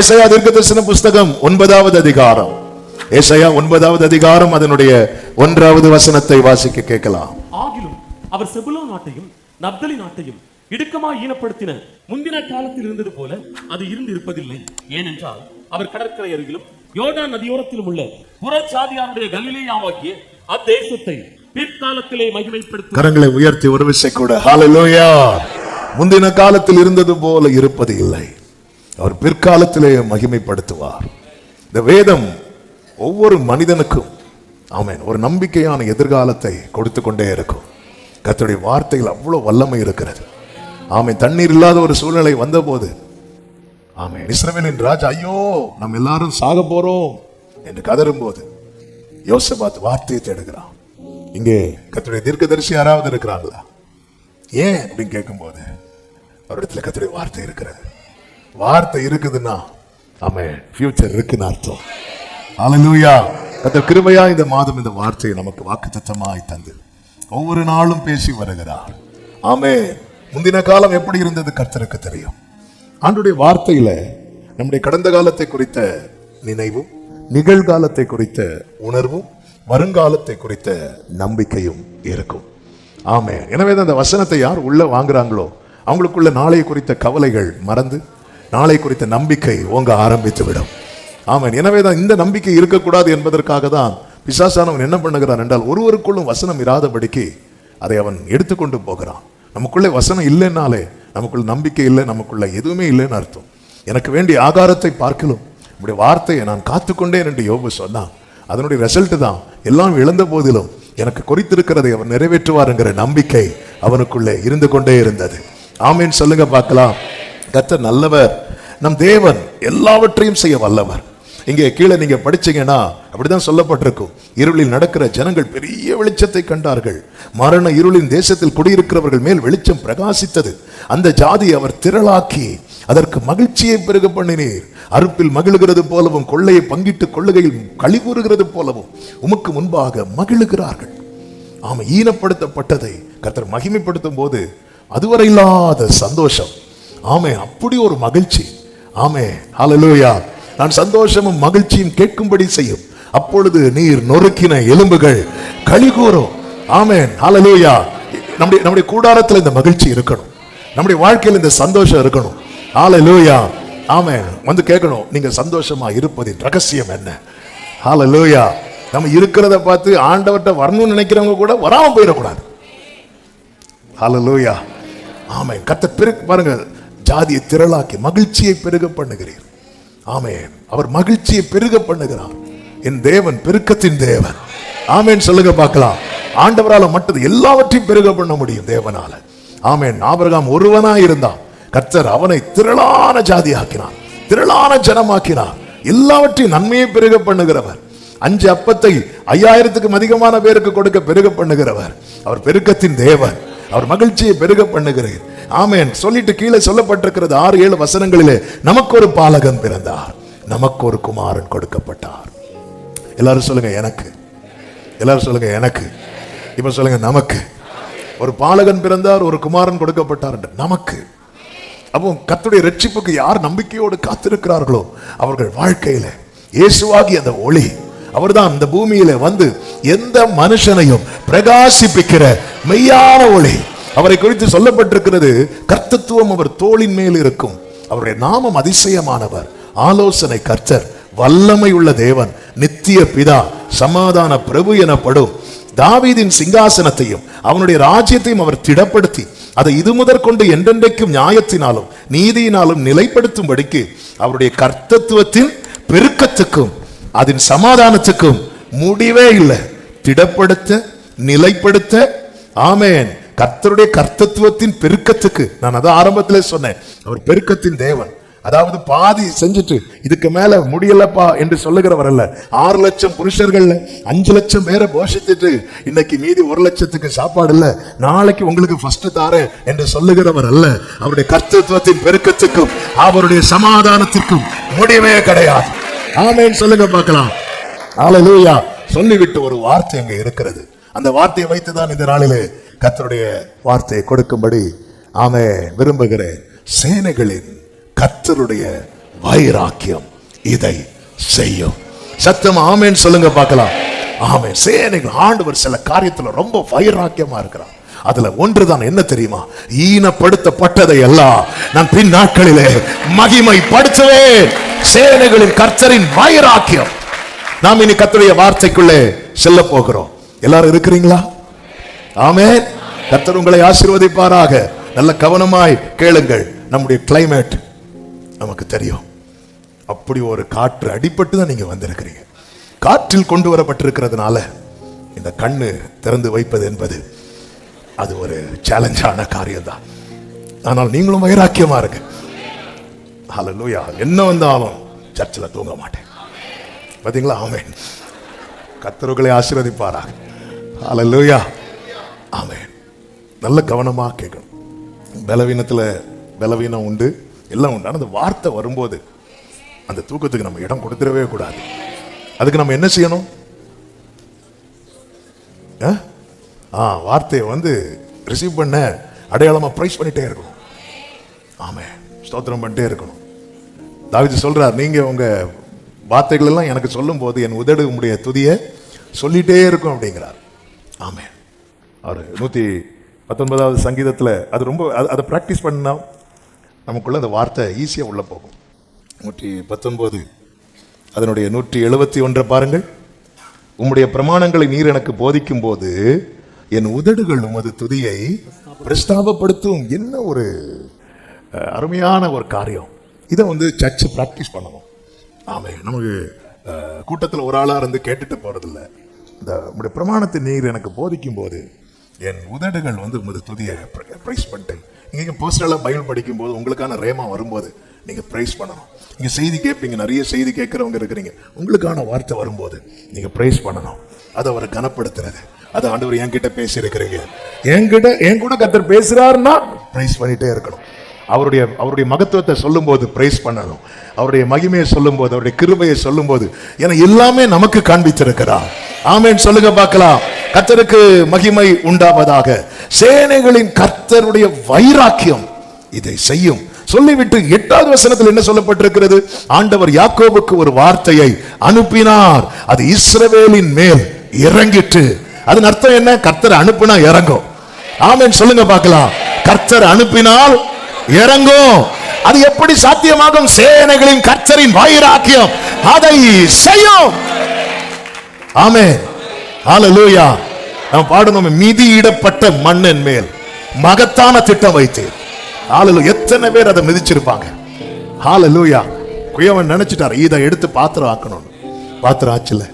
ஏசாயா தீர்க்கதரிசன புஸ்தகம் 9வது அதிகாரம், ஏசாயா 9வது அதிகாரம் அதனுடைய 1வது வசனத்தை வாசிக்க கேட்கலாம். ஆகிலும் அவர் செபுலோன் நாட்டையும் நப்தலி நாட்டையும் இடுக்கமாய் ஈனப்படுத்தின முந்தின காலத்தில் இருந்தது போல அது இருந்து இருப்பதில்லை. ஏனென்றால் அவர் கடற்கரை அருகிலும் யோர்தான் நதியோரத்திலும் உள்ள புறஜாதியாருடைய கலிலேயாவாகிய அத்தேசத்தை பிற்காலத்திலே மகிமைப்படுத்தும். கரங்களை உயர்த்தி ஒரு விசை கூட ஹல்லேலூயா. முந்தின காலத்தில் இருந்தது போல இருப்பது இல்லை, அவர் பிற்காலத்திலே மகிமைப்படுத்துவார். இந்த வேதம் ஒவ்வொரு மனிதனுக்கும் ஆமென் ஒரு நம்பிக்கையான எதிர்காலத்தை கொடுத்து கொண்டே இருக்கும். கர்த்தருடைய வார்த்தையில் அவ்வளவு வல்லமை இருக்கிறது. ஆமென். தண்ணீர் இல்லாத ஒரு சூழ்நிலை வந்த போது ஆமென் இஸ்ரவேலின் ராஜா ஐயோ நம்ம எல்லாரும் சாக போறோம் என்று கதறும் போது யோசபாத் வார்த்தையை தேடுகிறான். இங்கே கர்த்தருடைய தீர்க்கதரிசி யாராவது இருக்கிறாங்களா? ஏன் அப்படின்னு கேட்கும் போது அவரிடத்துல கர்த்தருடைய வார்த்தை இருக்கிறது. வார்த்தை இருக்குதுன்னா ஆமென் ஃபியூச்சர் இருக்குன்னு அர்த்தம். ஹல்லேலூயா. கர்த்தர் கிருபையா இந்த மாதம் இந்த வார்த்தையை நமக்கு வாக்குத்தத்தமாய் தந்து ஒவ்வொரு நாளும் பேசி வருகிறார். ஆமென். முந்தின காலம் எப்படி இருந்தது கர்த்தருக்கு தெரியும். ஆண்டுடைய வார்த்தையில நம்முடைய கடந்த காலத்தை குறித்த நினைவும், நிகழ்காலத்தை குறித்த உணர்வும், வருங்காலத்தை குறித்த நம்பிக்கையும் இருக்கும். ஆமென். எனவே அந்த வசனத்தை யார் உள்ள வாங்குறாங்களோ அவங்களுக்குள்ள நாளை குறித்த கவலைகள் மறந்து நாளை குறித்த நம்பிக்கை ஓங்க ஆரம்பித்து விடும். ஆமென். எனவே தான் இந்த நம்பிக்கை இருக்கக்கூடாது என்பதற்காக தான் பிசாசானவன் என்ன பண்ணுகிறான் என்றால் ஒருவருக்குள்ளும் வசனம் இராதபடிக்கு அதை அவன் எடுத்துக்கொண்டு போகிறான். நமக்குள்ளே வசனம் இல்லைன்னாலே நமக்குள்ள நம்பிக்கை இல்லை, நமக்குள்ள எதுவுமே இல்லைன்னு அர்த்தம். எனக்கு வேண்டிய ஆகாரத்தை பார்க்கலும் நம்முடைய வார்த்தையை நான் காத்துக்கொண்டேன் என்று யோபு சொன்னான். அதனுடைய ரிசல்ட் தான் எல்லாம் இழந்த போதிலும் எனக்கு குறித்திருக்கிறதை அவர் நிறைவேற்றுவார் என்கிற நம்பிக்கை அவனுக்குள்ளே இருந்து கொண்டே இருந்தது. ஆமேன் சொல்லுங்க பார்க்கலாம். கர்த்தர் நல்லவர், நம் தேவன் எல்லாவற்றையும் செய்ய வல்லவர். இங்கே கீழே நீங்க படிச்சீங்கன்னா அப்படிதான் சொல்லப்பட்டிருக்கும். இருளில் நடக்கிற ஜனங்கள் பெரிய வெளிச்சத்தை கண்டார்கள். மரண இருளின் தேசத்தில் குடியிருக்கிறவர்கள் மேல் வெளிச்சம் பிரகாசித்தது. அந்த ஜாதியை அவர் திரளாக்கி அதற்கு மகிழ்ச்சியை பெருக பண்ணினீர். அறுப்பில் மகிழுகிறது போலவும் கொள்ளையை பங்கிட்டு கொள்ளுகையில் களி கூறுகிறது போலவும் உமக்கு முன்பாக மகிழுகிறார்கள். ஆமா, ஈனப்படுத்தப்பட்டதை கர்த்தர் மகிமைப்படுத்தும் போது அதுவரை இல்லாத சந்தோஷம். ஆமே, அப்படி ஒரு மகிழ்ச்சி. ஆமே, ஹல்லேலூயா. நான் சந்தோஷமும் மகிழ்ச்சியும் கேட்கும்படி செய்யும். அப்பொழுது நீர் நொறுக்கின எலும்புகள் களி கூறும். ஆமென், ஹல்லேலூயா. நம்முடைய கூடாரத்தில் இந்த மகிழ்ச்சி இருக்கணும், நம்முடைய வாழ்க்கையில் இந்த சந்தோஷம் இருக்கணும். ஹல்லேலூயா. ஆமென். வந்து கேட்கணும், நீங்க சந்தோஷமா இருப்பதின் ரகசியம் என்ன? ஹல்லேலூயா. நம்ம இருக்கிறத பார்த்து ஆண்டவர்கிட்ட வரணும்னு நினைக்கிறவங்க கூட வராம போயிடக்கூடாது. ஹல்லேலூயா. ஆமென். கர்த்தர் பாருங்க, ஜாதியை திரளாக்கி மகிழ்ச்சியை பெருக பண்ணுகிறீர். ஆமென். அவர் மகிழ்ச்சியை பெருக பண்ணுகிறார். என் தேவன் பெருக்கத்தின் தேவன். ஆமென் சொல்லுங்க பார்க்கலாம். ஆண்டவரால மட்டும் எல்லாவற்றையும் பெருக பண்ண முடியும் தேவனால. ஆமென். ஆபிரகாம் ஒருவனா இருந்தான், கர்த்தர் அவனை திரளான ஜாதி ஆக்கினார், திரளான ஜனமாக்கினார். எல்லாவற்றையும் நன்மையை பெருக பண்ணுகிறவர். 5 அப்பத்தை 5000க்கும் அதிகமான பேருக்கு கொடுக்க பெருக பண்ணுகிறவர். அவர் பெருக்கத்தின் தேவன். அவர் மகிழ்ச்சியை பெருக பண்ணுகிறார். ஆமென். சொல்லிட்டு கீழே சொல்லப்பட்டிருக்கிறது 6-7 வசனங்களிலே, நமக்கு ஒரு பாலகன் பிறந்தார், நமக்கு ஒரு குமாரன் கொடுக்கப்பட்டார். எல்லாரும் சொல்லுங்க எனக்கு. எல்லாரும் சொல்லுங்க எனக்கு. இப்ப சொல்லுங்க நமக்கு. ஒரு பாலகன் பிறந்தார், ஒரு குமாரன் கொடுக்கப்பட்டார் என்று நமக்கு. அப்போ கர்த்தருடைய ரட்சிப்புக்கு யார் நம்பிக்கையோடு காத்திருக்கிறார்களோ அவர்கள் வாழ்க்கையில இயேசுவாகி அந்த ஒளி, அவர்தான் இந்த பூமியில வந்து எந்த மனுஷனையும் பிரகாசிப்பிக்கிற மெய்யான ஒளி. அவரை குறித்து சொல்லப்பட்டிருக்கிறது, கர்த்தத்துவம் அவர் தோளின் மேல் இருக்கும். அவருடைய நாமம் அதிசயமானவர், ஆலோசனை கர்த்தர், வல்லமை உள்ள தேவன், நித்திய பிதா, சமாதான பிரபு எனப்படும். தாவீதின் சிங்காசனத்தையும் அவனுடைய ராஜ்யத்தையும் அவர் திடப்படுத்தி அதை இது முதற்கொண்டு என்றென்றைக்கும் நியாயத்தினாலும் நீதியினாலும் நிலைப்படுத்தும்படிக்கு அவருடைய கர்த்தத்துவத்தின் பெருக்கத்துக்கும் அதன் சமாதானத்துக்கும் முடிவே இல்லை. திடப்படுத்த, நிலைப்படுத்த. ஆமென். கர்த்தருடைய கர்த்தத்துவத்தின் பெருக்கத்துக்கு, நான் அதான் ஆரம்பத்திலே சொன்னேன், அவர் பெருக்கத்தின் தேவன். அதாவது பாதி செஞ்சுட்டு இதுக்கு மேல முடியலப்பா என்று சொல்லுகிறவர் அல்ல. 6 லட்சம் புருஷர்கள் 5 லட்சம் பேரை போஷித்துட்டு இன்னைக்கு மீதி 1 லட்சத்துக்கு சாப்பாடு இல்ல, நாளைக்கு உங்களுக்கு ஃபர்ஸ்ட் தாரேன் என்று சொல்லுகிறவர் அல்ல. அவருடைய கர்த்தத்துவத்தின் பெருக்கத்துக்கும் அவருடைய சமாதானத்திற்கும் முடிவே கிடையாது. ஆமென் சொல்லுங்க பார்க்கலாம். ஹல்லேலூயா. சொல்லிவிட்டு ஒரு வார்த்தை அங்க இருக்கிறது. அந்த வார்த்தையை வைத்துதான் இந்த நாளிலே கர்த்தருடைய வார்த்தையை கொடுக்கும்படி ஆமென் விரும்புகிறேன். சேனைகளின் கர்த்தருடைய வைராக்கியம் இதை செய்யும். சத்தம் ஆமென் சொல்லுங்க பார்க்கலாம். ஆமென். சேனைகள் ஆண்டவர் சில காரியத்துல ரொம்ப வைராக்கியமா இருக்கிறார். அதுல ஒன்றுதான் என்ன தெரியுமா? ஈனப்படுத்தப்பட்டதை எல்லாம் நான் பின் நாட்களிலே மகிமைப்படுத்துவேன். சேனைகளின் கர்த்தரின் வைராக்கியம். நாம் இனி கர்த்தருடைய வார்த்தைக்குள்ளே செல்ல போகிறோம். எல்லாரும் இருக்கிறீங்களா? ஆமென். கர்த்தர் உங்களை ஆசீர்வதிப்பாராக. நல்ல கவனமாய் கேளுங்கள். நம்முடைய கிளைமேட் நமக்கு தெரியும். அப்படி ஒரு காற்று அடிபட்டு தான் நீங்க வந்திருக்கிறீங்க. காற்றில் கொண்டு வரப்பட்டிருக்கிறதுனால இந்த கண்ணு திறந்து வைப்பது என்பது அது ஒரு சேலஞ்சான காரியம் தான். ஆனால் நீங்களும் வைராக்கியமா இருக்கு. ஹல்லேலூயா. என்ன வந்தாலும் சர்ச்சில் தூங்க மாட்டேன். பாத்தீங்களா? ஆமென். கர்த்தர்களை ஆசீர்வதிப்பாராக. ஹல்லேலூயா. ஆமென். நல்ல கவனமா கேட்கணும். பலவீனத்துல பலவீனம் உண்டு, எல்லாம் உண்டு. அந்த வார்த்தை வரும்போது அந்த தூக்கத்துக்கு நம்ம இடம் கொடுத்துடவே கூடாது. அதுக்கு நம்ம என்ன செய்யணும்? வார்த்தையை ரிசீவ் பண்ண அடையாளமா பிரைஸ் பண்ணிட்டே இருக்கணும். ஆமென். ஸ்தோத்திரம் பண்ணிட்டே இருக்கணும். தாவீது சொல்றார், நீங்க உங்க வார்த்தைகள் எல்லாம் எனக்கு சொல்லும் போது என் உதடு உம்முடைய துதியை சொல்லிட்டே இருக்கும் அப்படிங்கிறார். ஆமென். அவர் 119வது சங்கீதத்தில் அது ரொம்ப அதை பிராக்டிஸ் பண்ணா நமக்குள்ள அந்த வார்த்தை ஈஸியா உள்ள போகும். 119 அதனுடைய 171 பாருங்கள். உம்முடைய பிரமாணங்களை நீர் எனக்கு போதிக்கும் போது என் உதடுகள் உமது துதியை பிரஸ்தாபப்படுத்தும். என்ன ஒரு அருமையான ஒரு காரியம். இதை சர்ச் பிராக்டிஸ் பண்ணணும். ஆமே. நமக்கு கூட்டத்தில் ஒரு ஆளா இருந்து கேட்டுட்டு போறதில்லை. இந்த உம்முடைய பிரமாணத்தை நீர் எனக்கு போதிக்கும் போது என் உதடுகள் உமது துதியை பிரைஸ் பண்ணிட்டேன். நீங்க பர்சனலாக பைபிள் படிக்கும் போது உங்களுக்கான ரேமா வரும்போது நீங்க பிரைஸ் பண்ணணும். நீங்க செய்தி கேட்பீங்க, நிறைய செய்தி கேட்கறவங்க இருக்கிறீங்க. உங்களுக்கான வார்த்தை வரும்போது நீங்க பிரைஸ் பண்ணணும். அதை அவரை கனப்படுத்துறது. அது ஆண்டவர் என்கிட்ட பேசி இருக்கிறீங்க, என் கூட கர்த்தர் பேசுறாருன்னா பிரைஸ் பண்ணிட்டே இருக்கணும். அவருடைய மகத்துவத்தை சொல்லும் போது பிரைஸ் பண்ணணும். அவருடைய மகிமையை சொல்லும் போது, அவருடைய கிருபையை சொல்லும் போது, ஏன்னா எல்லாமே நமக்கு காண்பித்திருக்கிறார். ஆமென் சொல்லுங்க பார்க்கலாம். கர்த்தருக்கு மகிமை உண்டாவதாக. சேனைகளின் கர்த்தருடைய வைராக்கியம் இதை செய்யும். சொல்லிவிட்டு 8வது வசனத்தில் என்ன சொல்லப்பட்டிருக்கிறது? ஆண்டவர் யாக்கோபுக்கு ஒரு வார்த்தையை அனுப்பினார், அது இஸ்ரவேலின் மேல் இறங்கிற்று. அதன் அர்த்தம் என்ன? கர்த்தர் அனுப்பினா இறங்கும். ஆமென் சொல்லுங்க பார்க்கலாம். கர்த்தர் அனுப்பினால் இறங்கும். அது எப்படி சாத்தியமாகும்? சேனைகளின் கர்த்தரின் வைராக்கியம் அதை செய்யும். ஆமென். ஹல்லேலூயா. நாம் பாடணும், மிதியிடப்பட்ட மண்ணின் மேல் மகத்தான திட்டம் வைத்து. ஹல்லேலூயா. எத்தனை பேர் அதை மிதிச்சிருப்பாங்க? ஹல்லேலூயா. குயவன் நினைச்சிட்டார் இதை எடுத்து பாத்திரம் ஆக்கணும். பாத்திரம் ஆச்சுல.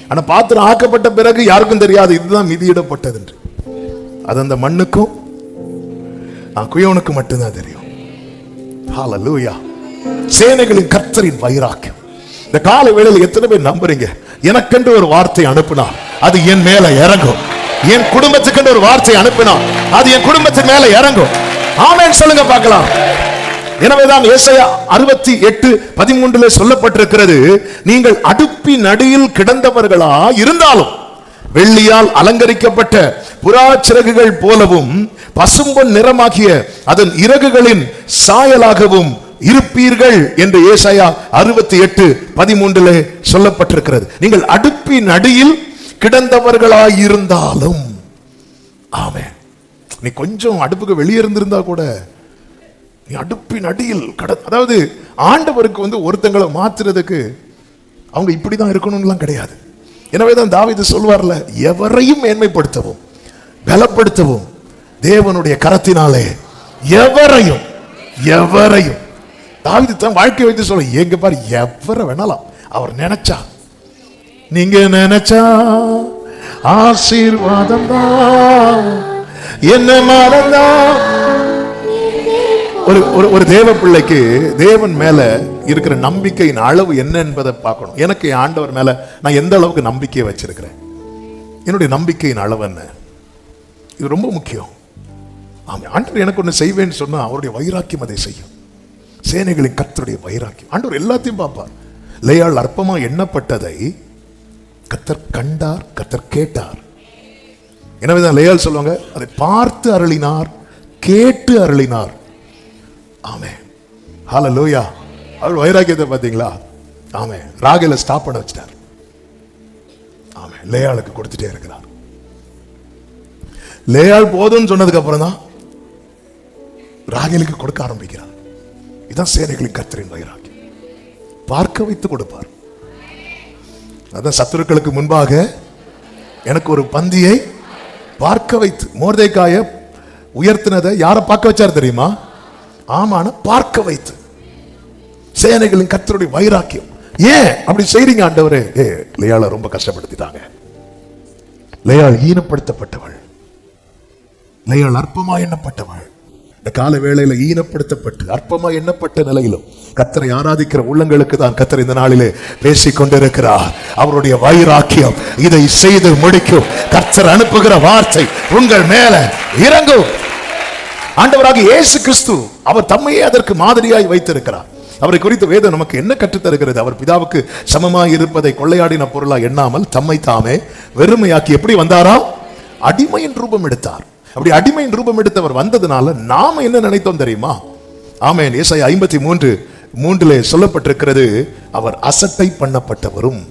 ஆனா பாத்திரம் ஆக்கப்பட்ட பிறகு யாருக்கும் தெரியாது இதுதான் மிதியிடப்பட்டது என்று. அது அந்த மண்ணுக்கும் குயவனுக்கு மட்டும்தான் தெரியும். ஹல்லேலூயா. சேனைகளின் கர்த்தரின் வைராக்கியம். இந்த காலை வேளையில் எத்தனை பேர் நம்புறீங்க? எனக்கென்று ஒரு வார்த்தை அனுப்பினா அது என் மேல இறங்கும். என் குடும்பத்துக்கு ஒரு வார்த்தை அனுப்பினா அது என் குடும்பத்தின் மேல இறங்கும். ஆமென் சொல்லுங்க பார்க்கலாம். எனவேதான் ஏசாயா 68:13 சொல்லப்பட்டிருக்கிறது, நீங்கள் அடுப்பின் அடியில் கிடந்தவர்களா இருந்தாலும் வெள்ளியால் அலங்கரிக்கப்பட்ட புறா சிறகுகள் போலவும் பசும்பொன் நிறமாகிய அதன் இறகுகளின் சாயலாகவும் இருப்பீர்கள் என்று ஏசாயா 68:13 சொல்லப்பட்டிருக்கிறது. நீங்கள் அடுப்பின் அடியில் கிடந்தவர்களாயிருந்தாலும். ஆமென். நீ கொஞ்சம் அடுப்புக்கு வெளியே இருந்திருந்தா கூட நீ அடுப்பின் அடியில் அதாவது ஆண்டவருக்கு ஒருத்தங்களை மாத்துறதுக்கு அவங்க இப்படிதான் இருக்கணும்லாம் கிடையாது. எனவேதான் தாவீது சொல்வார்ல, எவரையும் மேன்மைப்படுத்தவும் பலப்படுத்தவும் தேவனுடைய கரத்தினாலே எவரையும் தாவீது தன் வாழ்க்கை வைத்து சொல்ல, எங்க பாரு எவரை வேணாலும் அவர் நினைச்சா, நீங்க நினைச்சா ஆசீர்வாதம் தான் என்ன மறந்தா. ஒரு தேவ பிள்ளைக்கு தேவன் மேல இருக்கிற நம்பிக்கையின் அளவு என்ன என்பதை பார்க்கணும். எனக்கு என் ஆண்டவர் மேல நான் எந்த அளவுக்கு நம்பிக்கையை வச்சிருக்கிறேன், என்னுடைய நம்பிக்கையின் அளவு என்ன, இது ரொம்ப முக்கியம். ஆமா, ஆண்டவர் எனக்கு ஒண்ணு செய்வேன்னு சொன்னா அவருடைய வைராக்கியம் அதை செய்யும். சேனைகளின் கர்த்தருடைய வைராக்கியம். ஆண்டவர் எல்லாத்தையும் பார்ப்பார். லேயாள் அற்பமா எண்ணப்பட்டதை கர்த்தர் கண்டார், கர்த்தர் கேட்டார். எனவேதான் லேயாள் சொல்லுவாங்க, அதை பார்த்து அருளினார், கேட்டு அருளினார். ஆமென். ஹல்லேலூயா. அவர் வைராக்கியத்தை பார்த்தீங்களா? ஆமே, ராகேல ஸ்டாப் பண்ண வச்சிட்டார். ஆமே, லேயாளுக்கு கொடுத்துட்டே இருக்கிறார். லேயாள் போதும்னு சொன்னதுக்கு அப்புறம் தான் ராகேலுக்கு கொடுக்க ஆரம்பிக்கிறார். இதான் சேனைகளின் கர்த்தரின் வைராக்கியம். பார்க்க வைத்து கொடுப்பார். அதான் சத்துருக்களுக்கு முன்பாக எனக்கு ஒரு பந்தியை பார்க்க வைத்து. மோர்தேக்காய உயர்த்தினதை யாரை பார்க்க வச்சார் தெரியுமா? ஆமான பார்க்க வைத்து. சேனைகளின் கர்த்தருடைய வைராக்கியம். ஏன் அப்படி செய்றீங்க ஆண்டவரே? லேயாளை ரொம்ப கஷ்டப்படுத்திட்டாங்க. லேயாள் ஈனப்படுத்தப்பட்டவள், லேயாள் அற்பமா எண்ணப்பட்டவள். இந்த கால வேளையில ஈனப்படுத்தப்பட்டு அற்பமா எண்ணப்பட்ட நிலையிலும் கர்த்தரை ஆராதிக்கிற உள்ளங்களுக்கு தான் கர்த்தர் இந்த நாளிலே பேசிக் கொண்டிருக்கிறார். அவருடைய வைராக்கியம் இதை செய்து முடிக்கும். கர்த்தர் அனுப்புகிற வார்த்தை உங்கள் மேல இறங்கும். ஆண்டவராக இயேசு கிறிஸ்து அவர் தம்மையே அதற்கு மாதிரியாய் வைத்திருக்கிறார். அவரை குறித்து வேதம் நமக்கு என்ன கற்றுத் தருகிறது? அவர் பிதாவுக்கு சமமாய் இருப்பதை கொள்ளையாடின பொருளா எண்ணாமல் தம்மை தாமே வெறுமையாக்கி எப்படி வந்தாரா? அடிமையின் ரூபம் எடுத்தார். அப்படி அடிமையின் ரூபம் எடுத்தவர் வந்ததுனால நாம என்ன நினைத்தோம் தெரியுமா? ஆமென். ஏசாயா 53:3 சொல்லப்பட்டிருக்கிறது, அவர் அசட்டை பண்ணப்பட்டவரும்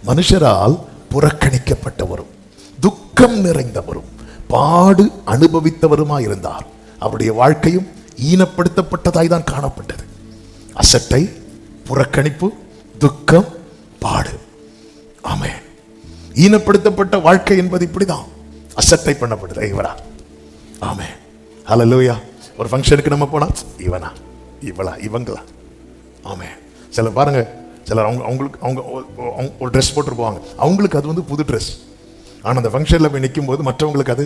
மனுஷரால் புறக்கணிக்கப்பட்டவரும் துக்கம் நிறைந்தவரும் பாடு அனுபவித்தவருமாய் இருந்தார். அவருடைய வாழ்க்கையும் ஈனப்படுத்தப்பட்டதாய் தான் காணப்பட்டது. அசட்டை, புறக்கணிப்பு, துக்கம், பாடு. ஆமென். ஈனப்படுத்தப்பட்ட வாழ்க்கை என்பது இப்படிதான். அசட்டை பண்ணப்பட்டது. இவரா? ஆமென். ஹல்லேலூயா. ஒரு ஃபங்க்ஷனுக்கு நம்ம போனா இவனா, இவளா, இவங்களா? ஆமென். சிலர் பாருங்க, சிலர் அவங்க ஒரு ட்ரெஸ் போட்டுருப்பாங்க. அவங்களுக்கு அது வந்து புது ட்ரெஸ். ஆனா அந்த ஃபங்க்ஷன்ல போய் நிற்கும் போது மற்றவங்களுக்கு அது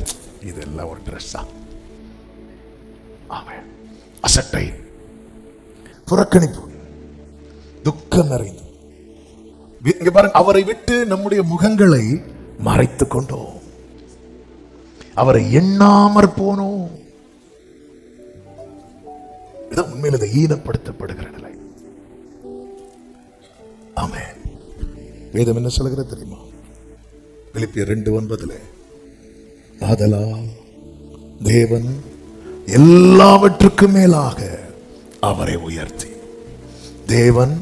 இதெல்லாம் ஒரு ட்ரெஸ்ஸா? ஆமென். அசட்டை, புறக்கணிப்பு, துக்கம் நிறைந்து. இங்க பாருங்க, அவரை விட்டு நம்முடைய முகங்களை மறைத்துக் கொண்டோம். அவரை எண்ணாமற் போனோம். இதான் உண்மையில் இதை ஈனப்படுத்தப்படுகிற நிலை. ஆமென். வேதம் என்ன சொல்கிறது தெரியுமா? பிலிப்பியர் 2:9 ஆதலால் தேவன் எல்லாவற்றுக்கும் மேலாக அவரை உயர்த்தி, தேவன்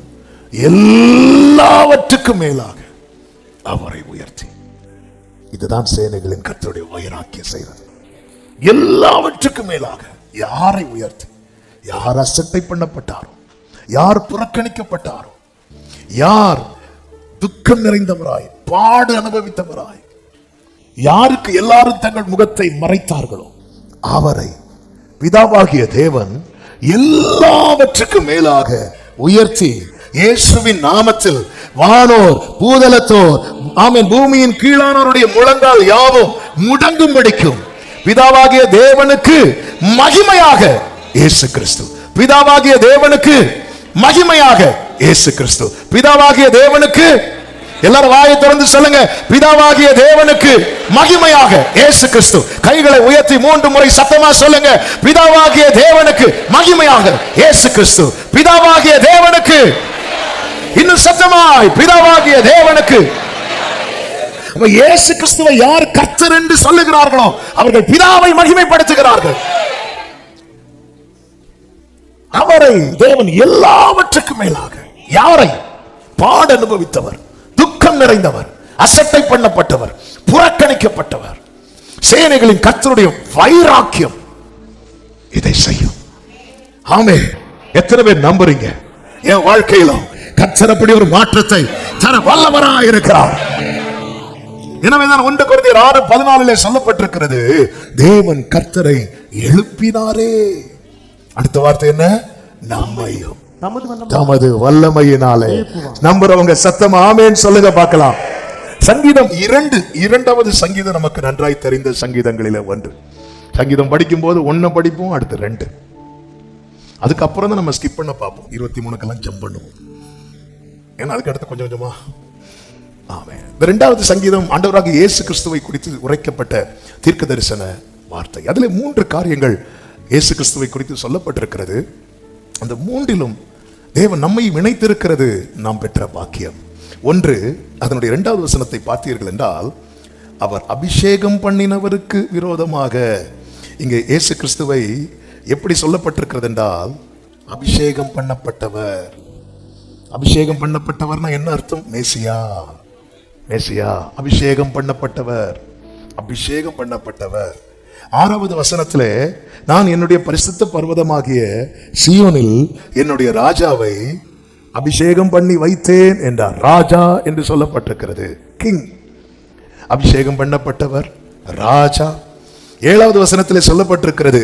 எல்லாவற்றுக்கும் மேலாக அவரை உயர்த்தி. இதுதான் சேனைகளின் கர்த்தருடைய வைராக்கியம் செய்கிறது. எல்லாவற்றுக்கும் மேலாக யாரை உயர்த்தி? யார் அசட்டை பண்ணப்பட்டாரோ, யார் புறக்கணிக்கப்பட்டாரோ, யார் துக்கம் நிறைந்தவராய் பாடு அனுபவித்தவராய், யாருக்கு எல்லாரும் தங்கள் முகத்தை மறைத்தார்களோ அவரை பிதாவாகிய தேவன் எல்லாவற்றுக்கும் மேலாக உயர்த்தி இயேசுவின் நாமத்தில் வானோர் பூதலத்தோர் ஆமென் பூமியின் கீழானோருடைய முழங்கால் யாவும் முடங்கும்படிக்கும் பிதாவாகிய தேவனுக்கு மகிமையாக இயேசு கிறிஸ்து, பிதாவாகிய தேவனுக்கு மகிமையாக இயேசு கிறிஸ்து, பிதாவாகிய தேவனுக்கு, எல்லாரும் வாயை திறந்து சொல்லுங்க, பிதாவாகிய தேவனுக்கு மகிமையாக இயேசு கிறிஸ்து. கைகளை உயர்த்தி 3 முறை சத்தமா சொல்லுங்க, பிதாவாகிய தேவனுக்கு மகிமையாக இயேசு கிறிஸ்து, பிதாவாகிய தேவனுக்கு. இன்னும் சத்தமாய், பிதாவாகிய தேவனுக்கு. இயேசு கிறிஸ்துவை யார் கர்த்தர் என்று சொல்லுகிறார்களோ அவர்கள் பிதாவை மகிமைப்படுத்துகிறார்கள். அவரை தேவன் எல்லாவற்றுக்கும் மேலாக, யாரை? பாடு அனுபவித்தவர், துக்கம் நிறைந்தவர், அசட்டை பண்ணப்பட்டவர், புறக்கணிக்கப்பட்டவர். சேனைகளின் கர்த்தருடைய வைராக்கியம் இதை செய்யும். ஆமென். எத்தனை பேர் நம்புறீங்க? என் வாழ்க்கையிலும் கர்த்தர் அப்படி ஒரு மாற்றத்தை தர வல்லவராய் இருக்கிறார். எனவேதான் 1 கொரிந்தியர் 6:14 சொல்லப்பட்டிருக்கிறது, தேவன் கர்த்தரை எழுப்பினாரே. அடுத்த வார்த்தை என்ன? நம்மையும் தமது வல்லமையினாலே. நம்புறவங்க சத்தம் ஆமென் சொல்லுங்க பார்க்கலாம். சங்கீதம் 2வது சங்கீதம் நமக்கு நன்றாய் தெரிந்த சங்கீதங்களிலே ஒன்று. சங்கீதம் படிக்கும் போது 1 படிப்போம், அடுத்து 2, அதுக்கப்புறம் தான் நம்ம ஸ்கிப் பண்ண பார்ப்போம். 23 ஜம்ப் பண்ணுவோம். ஏன்னா அதுக்கு அடுத்து கொஞ்சம் கொஞ்சமா. ஆமென். 2வது சங்கீதம் ஆண்டவராகிய இயேசு கிறிஸ்துவை குறித்து உரைக்கப்பட்ட தீர்க்க தரிசன வார்த்தை. அதிலே 3 காரியங்கள் இயேசு கிறிஸ்துவை குறித்து சொல்லப்பட்டிருக்கிறது. அந்த 3லும் தேவன் நம்மை இணைத்திருக்கிறது நாம் பெற்ற பாக்கியம். 1, அதனுடைய 2வது வசனத்தை பார்த்தீர்கள் என்றால், அவர் அபிஷேகம் பண்ணினவருக்கு விரோதமாக. இங்கே இயேசு கிறிஸ்துவை எப்படி சொல்லப்பட்டிருக்கிறது என்றால், அபிஷேகம் பண்ணப்பட்டவர். அபிஷேகம் பண்ணப்பட்டவர்னா என்ன அர்த்தம்? மேசியா. மேசியா அபிஷேகம் பண்ணப்பட்டவர், அபிஷேகம் பண்ணப்பட்டவர். 6வது வசனத்திலே, நான் என்னுடைய பரிசுத்த பர்வதமாகிய சீயோனில் என்னுடைய ராஜாவை அபிஷேகம் பண்ணி வைத்தேன் என்றார். ராஜா என்று சொல்லப்பட்டிருக்கிறது, கிங். அபிஷேகம் பண்ணப்பட்டவர், ராஜா. 7வது வசனத்திலே சொல்லப்பட்டிருக்கிறது,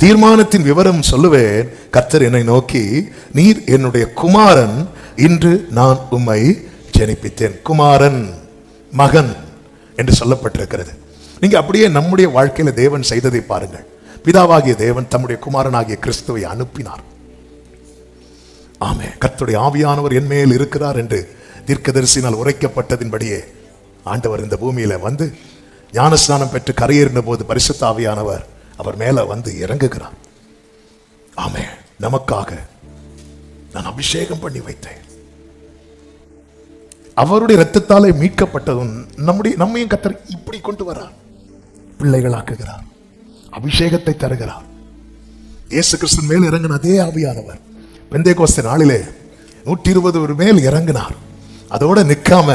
தீர்மானத்தின் விவரம் சொல்லுவேன். கர்த்தர் என்னை நோக்கி, நீர் என்னுடைய குமாரன், இன்று நான் உம்மை ஜெனிப்பித்தேன். குமாரன், மகன் என்று சொல்லப்பட்டிருக்கிறது. நீங்க அப்படியே நம்முடைய வாழ்க்கையில தேவன் செய்ததை பாருங்கள். பிதாவாகிய தேவன் தம்முடைய குமாரனாகிய கிறிஸ்துவை அனுப்பினார். ஆமே, கர்த்தருடைய ஆவியானவர் என் மேல் இருக்கிறார் என்று தீர்க்கதரிசினால் உரைக்கப்பட்டதின்படியே ஆண்டவர் இந்த பூமியில வந்து ஞானஸ்நானம் பெற்று கரையேறின போது பரிசுத்த ஆவியானவர் அவர் மேல வந்து இறங்குகிறார். ஆமே, நமக்காக நான் அபிஷேகம் பண்ணி வைத்தேன். அவருடைய இரத்தத்தாலே மீட்கப்பட்டதும் நம்மையும் கர்த்தர் இப்படி கொண்டு வரார், பிள்ளைகளாக்குகிறார், அபிஷேகத்தை தருகிறார். இயேசு கிறிஸ்து மேல் இறங்கின அதே ஆவியானவர் பெந்தேகோஸ்தே நாளிலே 120 மேல் இறங்கினார். அதோட நிற்காம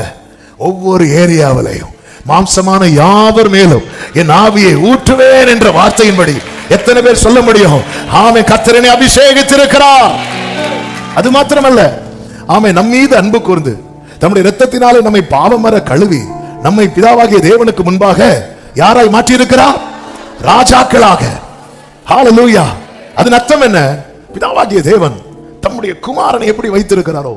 ஒவ்வொரு ஏரியாவிலையும் மாம்சமான யாவர் மேலும் என் ஆவியை ஊற்றுவேன் என்ற வார்த்தையின்படி எத்தனை பேர் சொல்ல முடியும்? ஆமே, கர்த்தரனை அபிஷேகித்திருக்கிறார். அது மாத்திரமல்ல, ஆமே, நம் மீது அன்பு கூர்ந்து தம்முடைய இரத்தத்தினாலே நம்மை பாவமர கழுவி நம்மை பிதாவாகிய தேவனுக்கு முன்பாக யாராய் மாற்றி இருக்கிறார்? ராஜாக்களாக. ஹல்லேலூயா. அதன் அர்த்தம் என்ன? பிதாவாகிய தேவன் தம்முடைய குமாரனை எப்படி வைத்திருக்கிறாரோ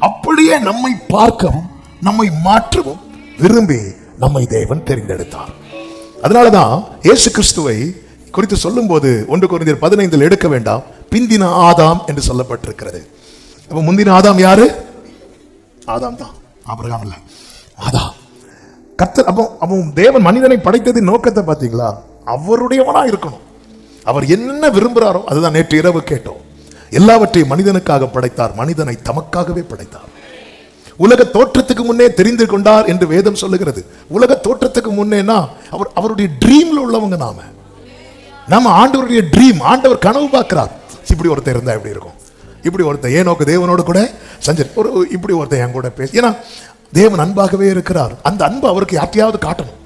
அப்படியே நம்மை பார்க்கவும் நம்மை மாற்றவும் விரும்பி நம்மை தேவன் தெரிந்தெடுத்தார். அதனாலதான் இயேசு கிறிஸ்துவை குறித்து சொல்லும் போது 1 கொரிந்தியர் 15 எடுக்க வேண்டாம், பிந்தின ஆதாம் என்று சொல்லப்பட்டிருக்கிறது. அப்ப முந்தின ஆதாம் யாரு? ஆதாம் தான், ஆபிரகாம் இல்ல, ஆதாம். கர்த்தர் அப்போ தேவன் மனிதனை படைத்ததின் நோக்கத்தை பார்த்தீங்களா? அவருடையவனா இருக்கணும். அவர் என்ன விரும்புகிறாரோ அதுதான். நேற்று இரவு கேட்டோம், எல்லாவற்றையும் மனிதனுக்காக படைத்தார், மனிதனை தமக்காகவே படைத்தார். உலக தோற்றத்துக்கு முன்னே தெரிந்து கொண்டார் என்று வேதம் சொல்லுகிறது. உலக தோற்றத்துக்கு முன்னேனா அவருடைய ட்ரீம்ல உள்ளவங்க நாம ஆண்டவருடைய ட்ரீம். ஆண்டவர் கனவு பார்க்கிறார். இப்படி ஒருத்தர் இருந்தா எப்படி இருக்கும்? இப்படி ஒருத்தர் ஏனோக்கு தேவனோடு கூட இப்படி ஒருத்தர் என் கூட பேச. ஏன்னா தேவன் அன்பாகவே இருக்கிறார். அந்த அன்பு அவருக்கு யார்ட்டையாவது காட்டணும்,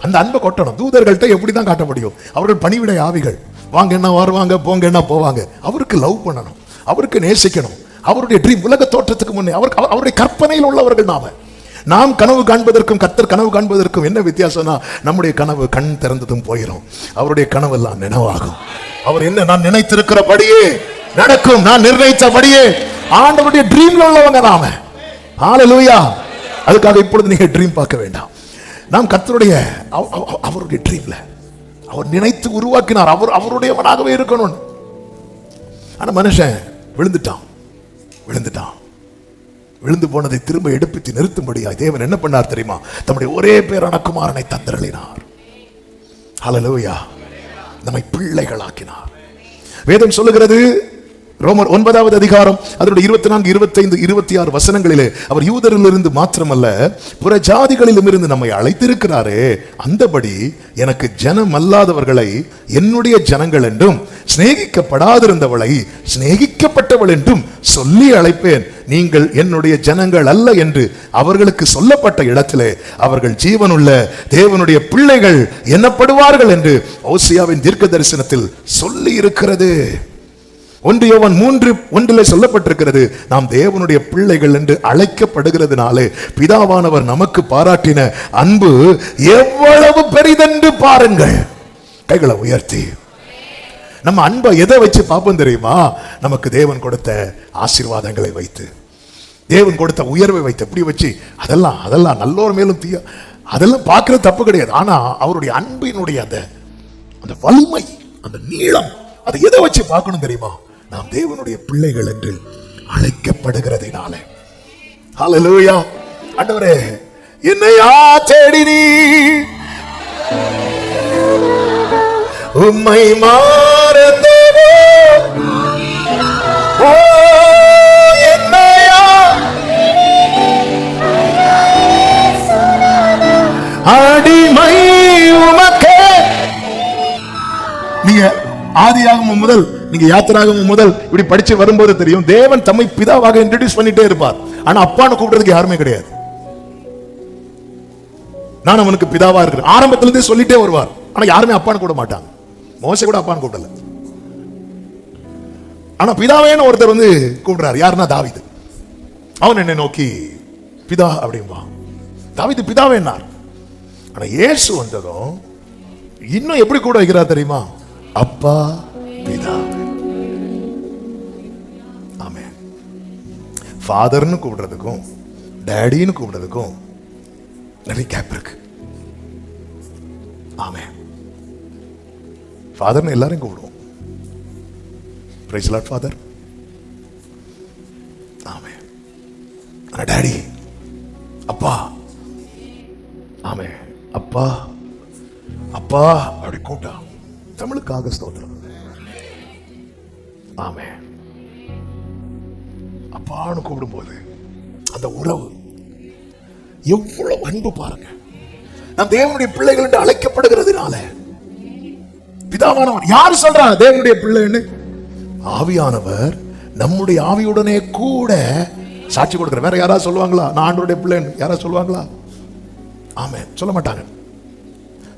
அந்த அன்பை கொட்டணும். தூதர்கள்ட்ட எப்படிதான் காட்ட முடியும்? அவர்கள் பணிவிடை ஆவிகள், வாங்க என்ன வருவாங்க, போங்க என்ன போவாங்க. அவருக்கு லவ் பண்ணணும், அவருக்கு நேசிக்கணும். அவருடைய ட்ரீம் உலக தோற்றத்துக்கு முன்னே அவருடைய கற்பனையில் உள்ளவர்கள் நாம் கனவு காண்பதற்கும் கர்த்தர் கனவு காண்பதற்கும் என்ன வித்தியாசம்னா, நம்முடைய கனவு கண் திறந்ததும் போயிடும், அவருடைய கனவு எல்லாம் நினைவாகும். அவர் என்ன, நான் நினைத்திருக்கிறபடியே நடக்கும், நான் நிர்ணயித்தபடியே. ஆண்டவருடைய ட்ரீம்ல உள்ளவங்க நாம. ஹல்லேலூயா. அதுக்காக இப்பொழுது நீங்க ட்ரீம் பார்க்க வேண்டாம். நாம் கர்த்தருடைய அவருடைய ட்ரீம்ல அவர் நினைத்து உருவாக்கினார். அவருடையவனாகவே இருக்கணும். ஆனா மனுஷன் விழுந்துட்டான். விழுந்து போனதை திரும்ப எடுப்பித்து நிறுத்தும்படியா தேவன் என்ன பண்ணார் தெரியுமா? தம்முடைய ஒரே பேரான குமாரனை தந்தருளினார். ஹல்லேலூயா. நம்மை பிள்ளைகளாக்கினார். வேதம் சொல்லுகிறது, ரோமர் 9வது அதிகாரம் அதனுடைய 24, 25, 26 வசனங்களிலே, அவர் யூதரிலிருந்து மாத்திரமல்ல புற ஜாதிகளிலும் இருந்து நம்மை அழைத்திருக்கிறாரே, அந்தபடி எனக்கு ஜனம் அல்லாதவர்களை என்னுடைய ஜனங்கள் என்றும் சிநேகிக்கப்படாதிருந்தவளை சிநேகிக்கப்பட்டவள் என்றும் சொல்லி அழைப்பேன். நீங்கள் என்னுடைய ஜனங்கள் அல்ல என்று அவர்களுக்கு சொல்லப்பட்ட இடத்திலே அவர்கள் ஜீவனுள்ள தேவனுடைய பிள்ளைகள் எண்ணப்படுவார்கள் என்று ஓசியாவின் தீர்க்க தரிசனத்தில் சொல்லி இருக்கிறது. 1 யோவான் 3:1 சொல்லப்பட்டிருக்கிறது, நாம் தேவனுடைய பிள்ளைகள் என்று அழைக்கப்படுகிறதுனாலே பிதாவானவர் நமக்கு பாராட்டின அன்பு எவ்வளவு பெரிதென்று பாருங்கள். கைகளை உயர்த்தி நம்ம அன்பை எதை வச்சு பார்ப்போம் தெரியுமா? நமக்கு தேவன் கொடுத்த ஆசீர்வாதங்களை வைத்து, தேவன் கொடுத்த உயர்வை வைத்து, எப்படி வச்சு அதெல்லாம் நல்லோர் மேலும் தீய அதெல்லாம் பார்க்கறது தப்பு கிடையாது. ஆனா அவருடைய அன்பினுடைய அந்த வலிமை, அந்த நீளம், அதை எதை வச்சு பார்க்கணும் தெரியுமா? நாம் தேவனுடைய பிள்ளைகள் என்று அழைக்கப்படுகிறதினாலே. ஹல்லேலூயா. ஆண்டவரே, என்னையா தேடினீ, உம்மை மறந்தேனோ, ஓ என்னையா அடிமை உமக்கே. நீங்க ஆதியாகமம் முதல் நீங்க யாத்திராகமம் முதல் இப்படி படிச்சு வரும்போது தெரியும், தேவன் தம்மை பிதாவாக இன்ட்ரோடியூஸ் பண்ணிட்டே இருப்பார். ஆனா அப்பான்னு கூப்பிடுறதுக்கு யாருமே கிடையாது. நான் அவனுக்கு பிதாவா இருக்கிறேன் ஆரம்பத்துல இருந்தே சொல்லிட்டே வருவார். ஆனா யாருமே அப்பான்னு கூட மாட்டாங்க. மோசே கூட அப்பான்னு கூப்பிடல. ஆனா பிதாவேன்னு ஒருத்தர் வந்து கூப்பிடுறாரு. யாருன்னா தாவீது. அவன் என்னை நோக்கி பிதா அப்படிம்பா. தாவீது பிதாவேன்னார். ஆனா இயேசு வந்ததும் இன்னும் எப்படி கூட வைக்கிறார் தெரியுமா? அப்பா பிதா. ஆமென். ஃபாதர்னு கூப்பிடுறதுக்கும் டேடின்னு கூப்பிடுறதுக்கும் நிறைய கேப் இருக்கு. ஆமென். ஃபாதர்னு எல்லாரையும் கூப்பிடுவோம். Praise Lord father. ஆமென். ஆனா டாடி, அப்பா. ஆமென். அப்பா அப்பா அப்படி கூட்டா. தமிழுக்காக ஸ்தோத்திரம். ஆமென். அப்பான்னு கூப்பிடும்போது அந்த உறவு எவ்வளவு அன்பு பாருங்க. நாம் தேவனுடைய பிள்ளைகள் என்று அழைக்கப்படுகிறதுனால பிதாவானவர் யாரு சொல்றா தேவனுடைய பிள்ளைன்னு? ஆவியானவர் நம்முடைய ஆவியுடனே கூட சாட்சி கொடுக்கிற. வேற யாராவது சொல்லுவாங்களா நான் ஆண்டவருடைய பிள்ளைன்னு? யாராவது சொல்லுவாங்களா? ஆமென். சொல்ல மாட்டாங்க.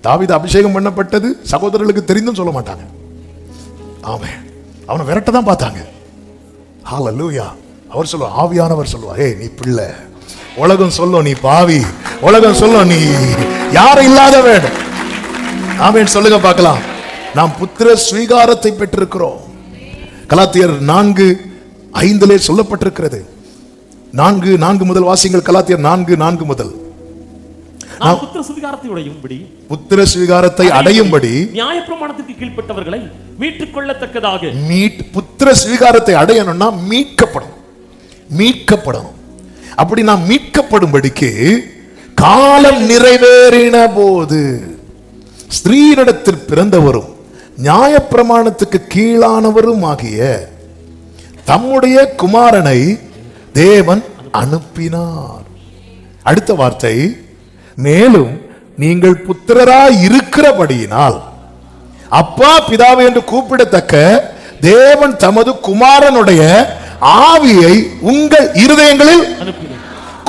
தாவீது அபிஷேகம் பண்ணப்பட்டது சகோதரர்களுக்கு தெரிந்தும் சொல்ல மாட்டாங்க. ஆமென். அவனை விரட்ட தான் பார்த்தாங்க. ஹல்லேலூயா. அவர் சொல்லுவா, ஆவியானவர் சொல்லுவா, ஏய் நீ பிள்ளை. உலகம் சொல்லும் நீ பாவி. உலகம் சொல்லும் நீ யாரும் இல்லாதவன். ஆமென். சொல்லுங்க பார்க்கலாம். நாம் புத்திர ஸ்வீகாரத்தை பெற்றிருக்கிறோம். கலாத்தியர் 4:5 சொல்லப்பட்டிருக்கிறது. 4:4 முதல் வாசிங்கள். கலாத்தியர் 4:4 முதல். புத்திர சுவிகாரத்தை அடையும்படி, புத்திர சுவிகாரத்தை அடையும்படி நியாயப்பிரமாணத்திற்கு கீழ்ப்பட்டவர்களை மீட்டுக் கொள்ளத்தக்கதாக. புத்திர சுவிகாரத்தை அடையணும்னா மீட்கப்படும். மீட்கப்படணும். அப்படி நாம் மீட்கப்படும்படிக்கு காலம் நிறைவேறின போது ஸ்திரீனிடத்தில் பிறந்தவரும் நியாயப்பிரமாணத்துக்கு கீழானவரும் ஆகிய தம்முடைய குமாரனை தேவன் அனுப்பினார். அடுத்த வார்த்தை, மேலும் நீங்கள் புத்திரராய் இருக்கிறபடியினால் அப்பா பிதாவை என்று கூப்பிடத்தக்க தேவன் தமது குமாரனுடைய ஆவியை உங்கள் இருதயங்களில்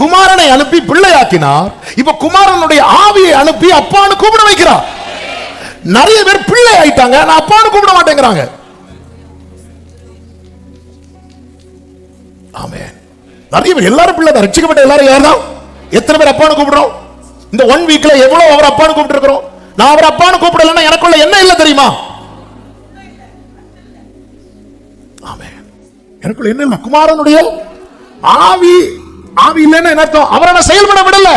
குமாரனை அனுப்பி பிள்ளையாக்கினார். இப்ப குமாரனுடைய ஆவியை அனுப்பி அப்பான்னு கூப்பிட வைக்கிறார். நிறைய பேர் பிள்ளை ஆயிட்டாங்க, நான் அப்பான்னு கூப்பிட மாட்டேங்கிறாங்க. ஆமென். நிறைய பேர் எல்லாரும் பிள்ளை தான். ரட்சிக்கப்பட்ட எல்லாரும் யார்தான்? எத்தனை பேர் அப்பான்னு கூப்பிடுறோம்? இந்த 1 வீக்ல எவ்வளவு அவர் அப்பான்னு கூப்பிட்டு இருக்கிறோம்? நான் அவர் அப்பான்னு கூப்பிடலன்னா எனக்குள்ள என்ன இல்ல தெரியுமா? ஆமென். எனக்குள்ள என்ன இல்ல? குமாரனுடைய ஆவி. ஆவி இல்லைன்னா என்ன அர்த்தம்? அவரை நான் செயல்பட விடல.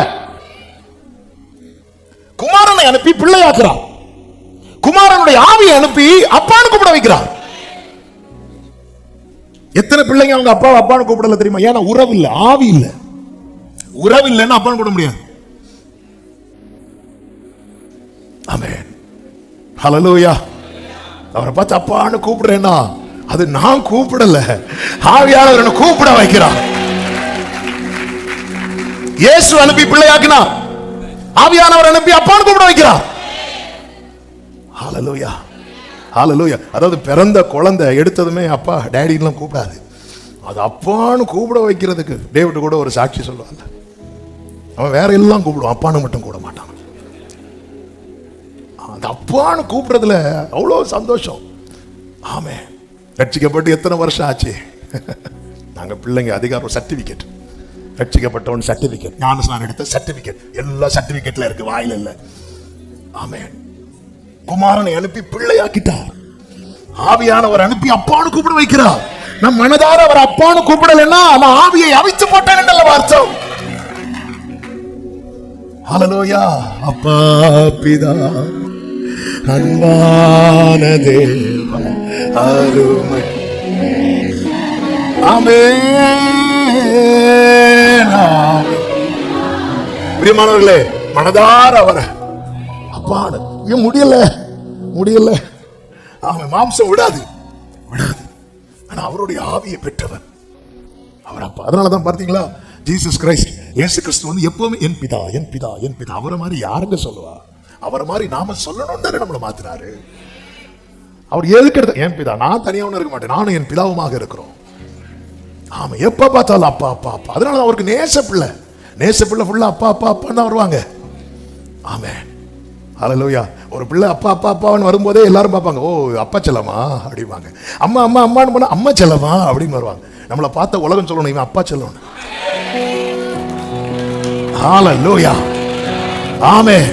குமாரனை அனுப்பி பிள்ளையாக்குறார். குமாரனுடைய ஆவியை அனுப்பி அப்பான்னு கூப்பிட வைக்கிறார். எத்தனை பிள்ளைங்க அவங்க அப்பா அப்பான்னு கூப்பிடல தெரியுமா? ஏன்னா உறவு இல்ல, ஆவி இல்ல. உறவு இல்லைன்னா அப்பான்னு கூப்பிட முடியாது. ஆமென். ஹல்லேலூயா. அவரை பார்த்து அப்பான்னு கூப்பிடுறேன்னா அது நான் கூப்பிடல, ஆவியானவர் என்னை கூப்பிட வைக்கிறார். இயேசு அனுப்பி பிள்ளையாக்கினார். ஆவியானவர் அனுப்பி அப்பான்னு கூப்பிட வைக்கிறார். ஹல்லேலூயா. ஹல்லேலூயா. அதாவது பிறந்த குழந்தை எடுத்ததுமே அப்பா டேடிலாம் கூப்பிடாது. அது அப்பான்னு கூப்பிட வைக்கிறதுக்கு டேவிட் கூட ஒரு சாட்சி சொல்லுவாங்க. அவன் வேற எல்லாம் கூப்பிடுவான், அப்பான்னு மட்டும் கூப்பிட மாட்டான். அந்த அப்பான்னு கூப்பிடுறதுல அவ்வளோ சந்தோஷம். ஆமென். ரட்சிக்கப்பட்டு எத்தனை வருஷம் ஆச்சு? நாங்க பிள்ளைங்க அதிகாரம் சர்டிபிகேட், ரட்சிக்கப்பட்டவன் சர்டிபிகேட், ஞானஸ்நானம் எடுத்த சர்டிபிகேட், எல்லா சர்டிபிகேட்ல இருக்கு, வாயில இல்ல. ஆமென். குமாரனை அனுப்பி பிள்ளையாக்கிட்டார். ஆவியானவர் அனுப்பி அப்பான்னு கூப்பிட வைக்கிறார். நம் மனதார அவர் அப்பான்னு கூப்பிடலன்னா அவன் ஆவியை அவித்து போட்டான் என்றல்ல அர்த்தம். ஹல்லேலூயா. அப்பா பிதா அன்பான தேவ அருமை. ஆமென். பிரியமானவர்களே, மனதார அவரை அப்பான்னு முடியல முடியல. அவன் மாம்சம் விடாது விடாது. ஆனா அவருடைய ஆவியை பெற்றவன் அவர் அப்பா. அதனாலதான் பார்த்தீங்களா, ஜீசஸ் கிரைஸ்ட், இயேசு கிறிஸ்து வந்து எப்பவுமே என் பிதா என் பிதா என் பிதா. அவரை மாதிரி யாருங்க சொல்லுவா? அவரை மாதிரி நாம சொல்லணும் தானே நம்மளை மாத்தினாரு. அவர் எதுக்கு எடுத்த என் பிதா, நான் தனியாவும் இருக்க மாட்டேன், நானும் என் பிதாவுமாக இருக்கிறோம். ஆமா, எப்ப பார்த்தாலும் அப்பா அப்பா அப்பா. அதனால அவருக்கு நேச பிள்ளை ஃபுல்லா அப்பா அப்பா அப்பான்னு தான் வருவாங்க. ஆமென், ஹல்லேலூயா. ஒரு பிள்ளை அப்பா அப்பா அப்பான்னு வரும்போதே எல்லாரும் பார்ப்பாங்க, ஓ அப்பா செல்லமா அப்படிம்பாங்க. அம்மா அம்மா அம்மான்னு போனா அம்மா செல்லமா அப்படின்னு வருவாங்க. நம்மளை பார்த்த உலகம் சொல்லணும், இவன் அப்பா செல்லணும். ஹல்லேலூயா, ஆமென்.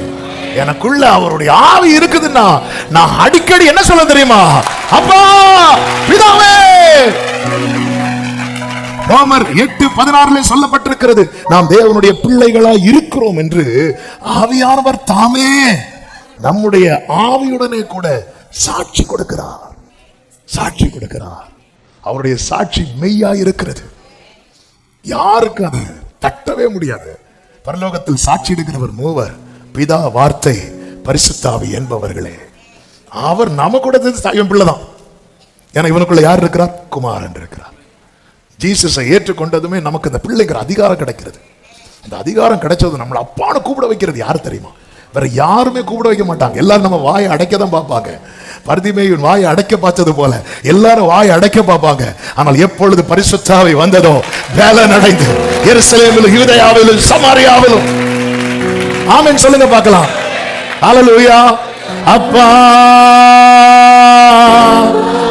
எனக்குள்ள அவருடைய ஆவி இருக்குதுன்னா நான் அடிக்கடி என்ன சொல்ல தெரியுமா? அப்பா பிதாவே. ரோமர் 8:16 சொல்லப்பட்டிருக்கிறது, நாம் தேவனுடைய பிள்ளைகளா இருக்கிறோம் என்று ஆவியானவர் தாமே நம்முடைய ஆவியுடனே கூட சாட்சி கொடுக்கிறார். அவருடைய சாட்சி மெய்யா இருக்கிறது. யாருக்கு அதை தட்டவே முடியாது. பரலோகத்தில் சாட்சி எடுக்கிறவர் மூவர், பிதா, வார்த்தை, பரிசுத்த ஆவி என்பவர்களே. அவர் நம்ம கூட இவன் பிள்ளைதான். ஏன்னா இவனுக்குள்ள யார் இருக்கிறார்? குமாரன் இருக்கிறார். ஜீசஸை ஏற்றுக்கொண்டதுமே நமக்கு அந்த பிள்ளைங்கிற அதிகாரம் கிடைக்கிறது. அந்த அதிகாரம் கிடைச்சது நம்மளை அப்பான்னு கூப்பிட வைக்கிறது யார் தெரியுமா? வேற யாருமே கூப்பிட வைக்க மாட்டாங்க. எல்லாரும் நம்ம வாயை அடைக்க தான் பார்ப்பாங்க. பர்திமேயின் வாயை அடைக்க பார்த்தது போல எல்லாரும் வாயை அடைக்க பார்ப்பாங்க. ஆனால் எப்பொழுது பரிசுத்த ஆவி வந்ததோ வேலன் அடைந்து எருசலேமிலும் யூதேயாவிலும் சமாரியாவிலும், ஆமென் சொல்லுங்க பார்க்கலாம். ஹல்லேலூயா. அப்பா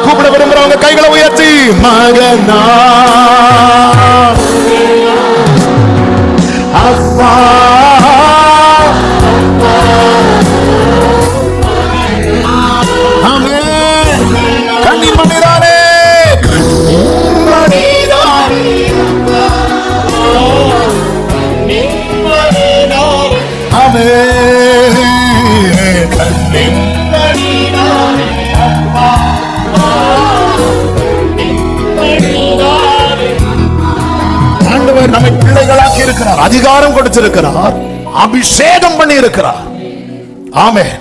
கூப்பிட விரும்புறவங்க கைகளை உயர்த்தி, மகனா அப்பா ஆமென். கண்ணீர் மணிரானே ஆண்டவர் நம்மை பிள்ளைகளாக்கி இருக்கிறார், அதிகாரம் கொடுத்திருக்கிறார், அபிஷேகம் பண்ணி இருக்கிறார். ஆமென்,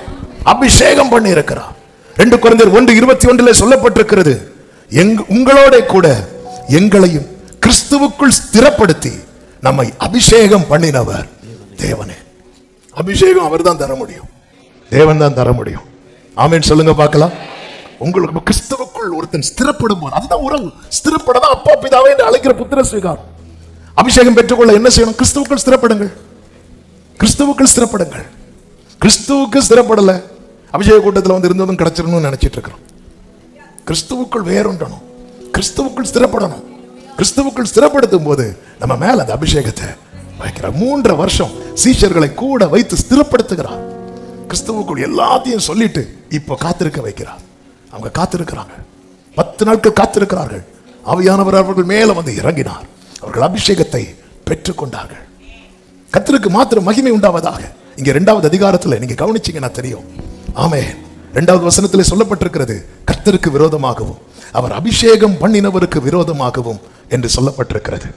அபிஷேகம் பண்ணி இருக்கிறார். 2 கொரிந்தியர் 1:21 சொல்லப்பட்டிருக்கிறது, உங்களோட கூட எங்களையும் கிறிஸ்துவுக்குள் ஸ்திரப்படுத்தி நம்மை அபிஷேகம் பண்ணினவர் தேவனே. அபிஷேகம் அவர் தான் தர முடியும், தேவன் தான் தர முடியும். ஆமென் சொல்லுங்க பார்க்கலாம். உங்களுக்கு கிறிஸ்துவுக்குள் ஒருத்தன் ஸ்திரப்படும் போது, அதுதான் உறவு. ஸ்திரப்படதான் அப்பா பிதாவே என்று அழைக்கிற புத்திர ஸ்வீகாரம். அபிஷேகம் பெற்றுக்கொள்ள என்ன செய்யணும்? கிறிஸ்துவுக்குள் ஸ்திரப்படுங்கள். கிறிஸ்துவுக்கு ஸ்திரப்படல அபிஷேக கூட்டத்தில் வந்து இருந்ததும் கிடைச்சிடணும்னு நினைச்சிட்டு இருக்கிறோம். கிறிஸ்துவுக்குள் வேறுண்டணும், கிறிஸ்துவுக்குள் ஸ்திரப்படணும். கிறிஸ்துவுக்குள் ஸ்திரப்படுத்தும் போது நம்ம மேல அந்த அபிஷேகத்தை வைக்கிறார். 3 வருஷம் சீஷர்களை கூட வைத்து ஸ்திரப்படுத்துகிறார். கிறிஸ்துவுக்குள் எல்லாத்தையும் சொல்லிட்டு இப்போ காத்திருக்க வைக்கிறார். அவங்க காத்திருக்கிறாங்க, 10 நாட்கள் காத்திருக்கிறார்கள். ஆவியானவர் அவர்கள் மேல வந்து இறங்கினார். அவர்கள் அபிஷேகத்தை பெற்றுக் கொண்டார்கள். கர்த்தருக்கு மாத்திரம் மகிமை உண்டாவதாக. இங்க 2வது அதிகாரத்துல நீங்க கவனிச்சீங்கன்னா தெரியும். ஆமென். 2வது வசனத்திலே சொல்லப்பட்டிருக்கிறது, கர்த்தருக்கு விரோதமாகவும் அவர் அபிஷேகம் பண்ணினவருக்கு விரோதமாகவும் என்று சொல்லப்பட்டிருக்கிறது.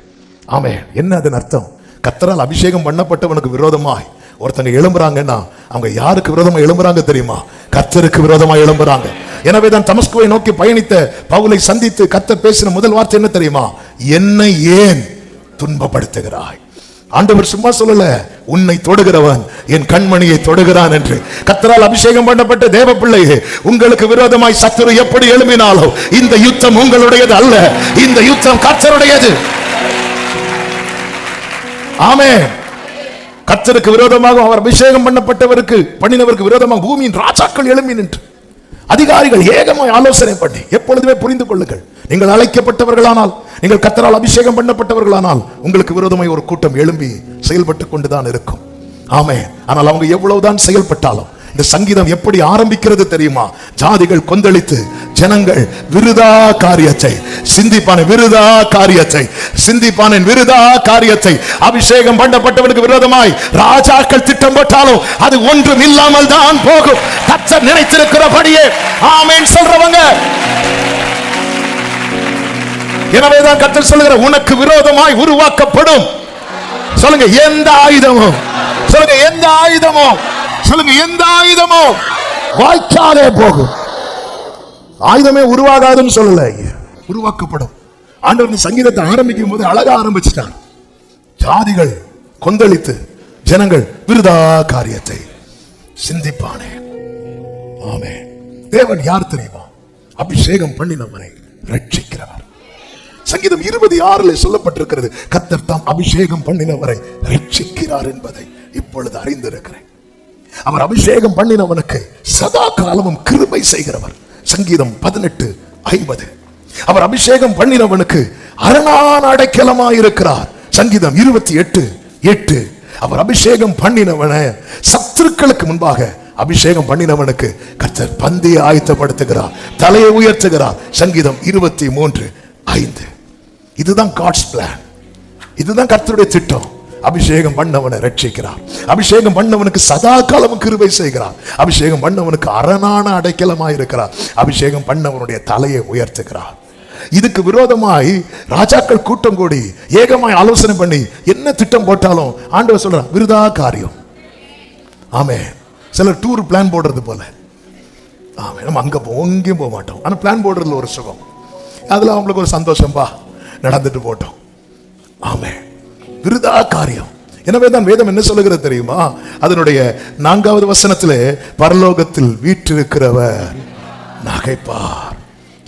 ஆமென். என்ன அதன் அர்த்தம்? கர்த்தரால் அபிஷேகம் பண்ணப்பட்டவனுக்கு விரோதமாய் ஒருத்தங்க எழும்புறாங்கன்னா அவங்க யாருக்கு விரோதமா எழும்புறாங்க தெரியுமா? கர்த்தருக்கு விரோதமா எழும்புறாங்க. எனவே தான் தமஸ்குவை நோக்கி பயணித்த பவுலை சந்தித்து கர்த்தர் பேசின முதல் வார்த்தை என்ன தெரியுமா? என்னை ஏன் துன்பப்படுத்துகிறாய்? ஆண்டவர் சும்மா சொல்லல, உன்னை தொடுகிறவன் என் கண்மணியை தொடுகிறான் என்று. கர்த்தரால் அபிஷேகம் பண்ணப்பட்ட தேவ பிள்ளையே, உங்களுக்கு விரோதமாய் சத்துரு எப்படி எழும்பினாலும் இந்த யுத்தம் உங்களுடையது அல்ல, இந்த யுத்தம் கர்த்தருடையது. ஆமென். கர்த்தருக்கு விரோதமாக அவர் அபிஷேகம் பண்ணப்பட்டவருக்கு பண்ணினவருக்கு விரோதமாக பூமியின் ராஜாக்கள் எழும்பி நின்று அதிகாரிகள் ஏகமாய் ஆலோசனை பண்ணி, எப்பொழுதுமே புரிந்து கொள்ளுங்கள், நீங்கள் அழைக்கப்பட்டவர்களானால், நீங்கள் கர்த்தரால் அபிஷேகம் பண்ணப்பட்டவர்களானால் உங்களுக்கு விரோதமாய் ஒரு கூட்டம் எழும்பி செயல்பட்டு கொண்டுதான் இருக்கும். ஆமென். ஆனால் அவங்க எவ்வளவுதான் செயல்பட்டாலும் இந்த சங்கீதம் எப்படி ஆரம்பிக்கிறது தெரியுமா? ஜாதிகள் கொந்தளித்து ஜனங்கள் விருதா காரியத்தை சிந்திப்பான விருதா காரியத்தை அபிஷேகம் பண்ணப்பட்டவனுக்கு விரோதமாய் ராஜாக்கள் திட்டம் போட்டாலும் அது ஒன்றும் இல்லாமல் தான் போகும். கர்த்தர் நினைத்திருக்கிறபடியே ஆமென் சொல்றவங்க. எனவேதான் கர்த்தர் சொல்லுகிற, உனக்கு விரோதமாய் உருவாக்கப்படும், சொல்லுங்க எந்த ஆயுதமும், சொல்லுங்க எந்த ஆயுதமும், சொல்லுங்க எந்த ஆயுதமும் வாய்க்காதே போகும். ஆயுதமே உருவாகாதுன்னு சொல்லல, உருவாக்கப்படும். ஆண்டவர் சங்கீதத்தை ஆரம்பிக்கும் போது அழகா ஆரம்பிச்சிட்டார். ஜாதிகள் கொந்தளித்து ஜனங்கள் விருதா காரியத்தை சிந்திப்பானே. ஆமென். தேவன் யார் தெரியுமா? அபிஷேகம் பண்ணினவனை ரட்சிக்கிறவர். சங்கீதம் 26 சொல்லப்பட்டிருக்கிறது, கர்த்தர் தாம் அபிஷேகம் பண்ணினவரை ரட்சிக்கிறார் என்பதை இப்பொழுது அறிந்திருக்கிறேன். அவர் அபிஷேகம் பண்ணினவனுக்கு சதா காலமும் கிருபை செய்கிறவர். சங்கீதம் 18:50. அவர் அபிஷேகம் பண்ணினவனுக்கு அரணான அடைக்கலமாயிருக்கிறார். சங்கீதம் 28:8. அவர் அபிஷேகம் பண்ணினவன சத்துருக்களுக்கு முன்பாக அபிஷேகம் பண்ணினவனுக்கு கர்த்தர் பந்தியை ஆயத்தப்படுத்துகிறார், தலையை உயர்த்துகிறார். சங்கீதம் 23:5. இதுதான் காட்ஸ் பிளான், இதுதான் கர்த்தருடைய திட்டம். அபிஷேகம் பண்ணவனை ரட்சிக்கிறார், அபிஷேகம் பண்ணவனுக்கு சதா காலமும் கிருபை செய்கிறார், அபிஷேகம் பண்ணவனுக்கு அரணான அடைக்கலமாயிருக்கிறார், அபிஷேகம் பண்ணவனுடைய தலையை உயர்த்துகிறார். இதுக்கு விரோதமாய் ராஜாக்கள் கூட்டம் கூடி ஏகமாய் ஆலோசனை பண்ணி என்ன திட்டம் போட்டாலும் ஆண்டவர் சொல்றார், விருதா காரியம். ஆமே, சிலர் டூர் பிளான் போடுறது போல. ஆமே, நம்ம அங்க எங்கேயும் போக மாட்டோம், ஆனா பிளான் போடுறதுல ஒரு சுகம், அதுல அவங்களுக்கு ஒரு சந்தோஷம்பா, நடந்துட்டு போட்டோம். ஆமே, விருதா காரியம். எனவே தான் வேதம் என்ன சொல்லுகிறது தெரியுமா? அதனுடைய 4வது வசனத்திலே பரலோகத்தில் வீற்றிருக்கிறவர் நகைப்பார்.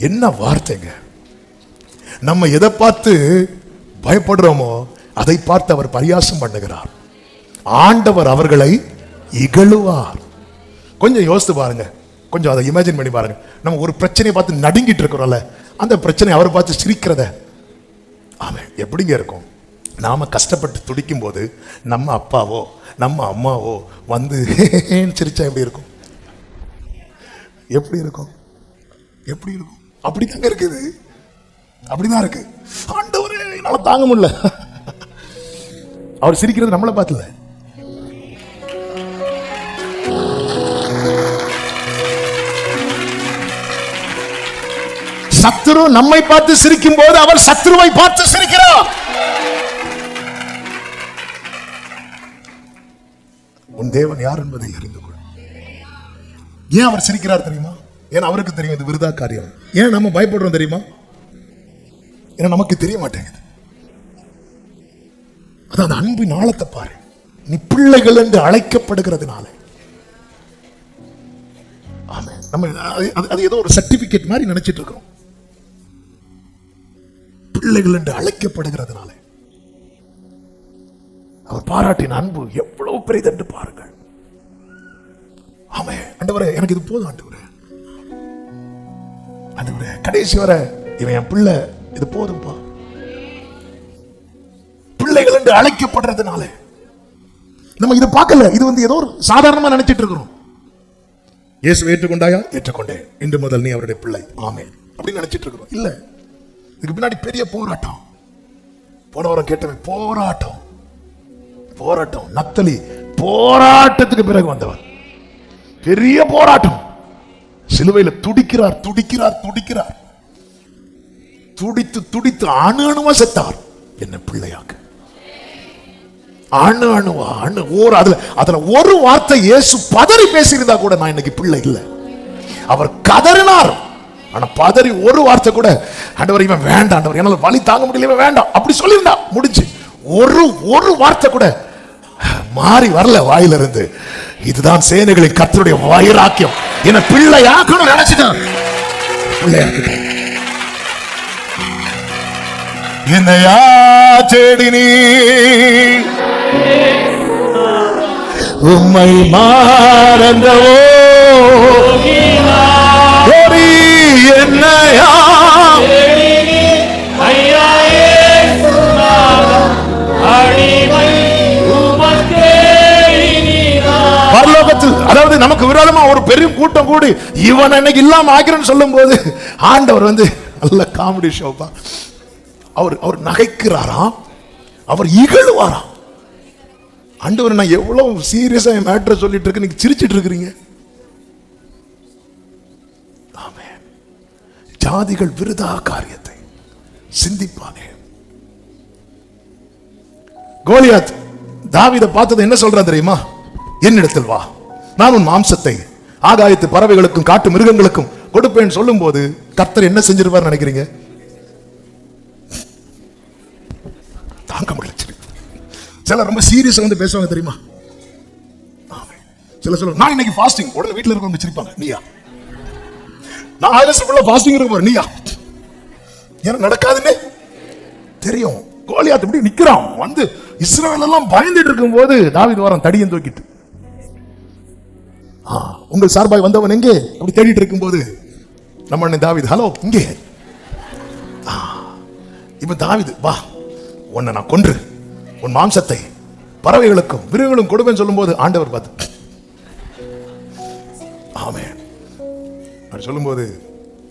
என்ன வார்த்தைங்க! நம்ம எதை பார்த்து பயப்படுறோமோ அதை பார்த்து அவர் பரியாசம் பண்ணுகிறார். ஆண்டவர் அவர்களை இகழுவார். கொஞ்சம் யோசித்து பாருங்க, கொஞ்சம் அதை இமேஜின் பண்ணி பாருங்க. நம்ம ஒரு பிரச்சனையை பார்த்து நடுங்கிட்டு இருக்கிறோம்ல, அந்த பிரச்சனை அவரை பார்த்து சிரிக்கிறத ஆமே எப்படிங்க இருக்கும்? நாம கஷ்டப்பட்டு துடிக்கும் போது நம்ம அப்பாவோ நம்ம அம்மாவோ வந்து சிரிச்சா எப்படி இருக்கும்? எப்படி இருக்கும்? எப்படி இருக்கும்? அப்படிதாங்க இருக்குது, அப்படிதான் இருக்கு. ஆண்டவரே என்னால தாங்க முடியல. அவர் சிரிக்கிறது நம்மளை பார்த்துல. சத்துரு நம்மை பார்த்து சிரிக்கும் போது அவர் சத்துருவை பார்த்து சிரிக்கிறார். உன் தேவன் யார் என்பதை அறிந்து கொள். ஏன் அவர் சிரிக்கிறார் தெரியுமா? ஏன்னா அவருக்கு தெரியும் இது விருதா காரியம். ஏன் நம்ம பயப்படுறோம் தெரியுமா? ஏன்னா நமக்கு தெரிய மாட்டேங்குது. அதான் அந்த அன்பின் ஆழத்தை பாரு. நீ பிள்ளைகள் என்று அழைக்கப்படுகிறதுனால நம்ம அது ஏதோ ஒரு சர்டிபிகேட் மாதிரி நினைச்சிட்டு இருக்கோம். பிள்ளைகள் என்று அழைக்கப்படுகிறதுனால அவர் பாராட்டின அன்பு எவ்வளவு பெரியது என்று பாருங்கள். ஆமே, ஆண்டவரே எனக்கு இது போதும் ஆண்டவரே, ஆண்டவரே கடைசி வரை இவன் என் பிள்ளை, இது போதும்பா. பிள்ளைகள் என்று அழைக்கப்படுறதுனால நம்ம இதை பார்க்கல, இது வந்து ஏதோ ஒரு சாதாரணமா நினைச்சிட்டு இருக்கிறோம். இயேசுவை ஏற்றுக்கொண்டாயா? ஏற்றுக்கொண்டேன், இன்று முதல் நீ அவருடைய பிள்ளை, ஆமென் அப்படின்னு நினைச்சிட்டு இருக்கிறோம். இல்ல, இதுக்கு பின்னாடி பெரிய போராட்டம். போன வாரம் கேட்டவன் போராட்டம், போராட்டம். நப்தலி போராட்டத்துக்கு பிறகு வந்தவர், பெரிய போராட்டம். சிலுவையில் துடிக்கிறார், துடிக்கிறார், துடிக்கிறார், துடித்து துடித்து அணு அணுவா செத்தார். என்ன பிள்ளையாக்கு அணு அணுவா அணு ஒரு அதுல ஒரு வார்த்தை இயேசு பதறி பேசியிருந்தா கூட நான் இன்னைக்கு பிள்ளை இல்லை. அவர் கதறினார், ஆனா பதறி ஒரு வார்த்தை கூட ஆண்டவர் இவன் வேண்டாம், ஆண்டவர் என்னால வலி தாங்க முடியல, இவன் வேண்டாம் அப்படி சொல்லியிருந்தா முடிஞ்சு. ஒரு வார்த்தை கூட மாறி வரல வாயிலிருந்து. இதுதான் சேனைகளின் கர்த்தருடைய வைராக்கியம். என்ன பிள்ளையாக்கணும் நினைச்சிட்டான், பிள்ளையாக்கிட்டான். என்னையா தேடினி உம்மை மாறந்தவோ என்னையா பரலோகத்தில், அதாவது நமக்கு விரோதமா ஒரு பெரிய கூட்டம் கூடி இவன் இன்னைக்கு இல்லாம ஆகிறேன்னு சொல்லும் போது ஆண்டவர் வந்து நல்ல காமெடி ஷோப்பா. அவர் நகைக்கிறாராம், அவர் இகழுவாராம். ஆண்டவர் நான் எவ்வளவு சீரியஸா என் மேட்டரை சொல்லிட்டு இருக்கு, நீங்க சிரிச்சிட்டு இருக்கிறீங்க. ஆமென். ஜாதிகள் விருதா காரியத்தை சிந்திப்பானே. கோலியாத் தாவீதை பார்த்தது என்ன சொல்றான் தெரியுமா? என்னிடத்தில் வா, நான் உன் மாம்சத்தை ஆகாயத்து பறவைகளுக்கும் காட்டு மிருகங்களுக்கும் கொடுப்பேன் சொல்லும் போது கர்த்தர் என்ன செஞ்சிருப்பார் நினைக்கிறீங்க? தாங்க முடியல. சிலர் ரொம்ப சீரியஸா வந்து பேசுவாங்க தெரியுமா? சில சொல்லுவாங்க நான் இன்னைக்கு ஃபாஸ்டிங், உடனே வீட்டில் இருக்கவங்க சிரிப்பாங்க, நீயா நான் 1000 வருஷம் ஃபுல்லா ஃபாஸ்டிங் இருக்க போறேன், நீயா என்ன நடக்காதுன்னு தெரியும். கோலியாத் இப்படி நிக்கிறான் வந்து, இஸ்ரவேல் எல்லாம் பயந்துட்டு இருக்கும் போது தாவீது வரான் தடியன் தூக்கிட்டு. உங்கள் சார்பாய் வந்தவன் எங்கே அப்படி தேடிட்டு இருக்கும் போது நம்ம அண்ணன் தாவீது, ஹலோ இங்கே. இப்ப தாவீது, வா உன்னை நான் கொன்று உன் மாம்சத்தை பறவைகளுக்கும் விருதுகளும் கொடுப்பேன்னு சொல்லும் போது ஆண்டவர் பார்த்து ஆமென் சொல்லும் போது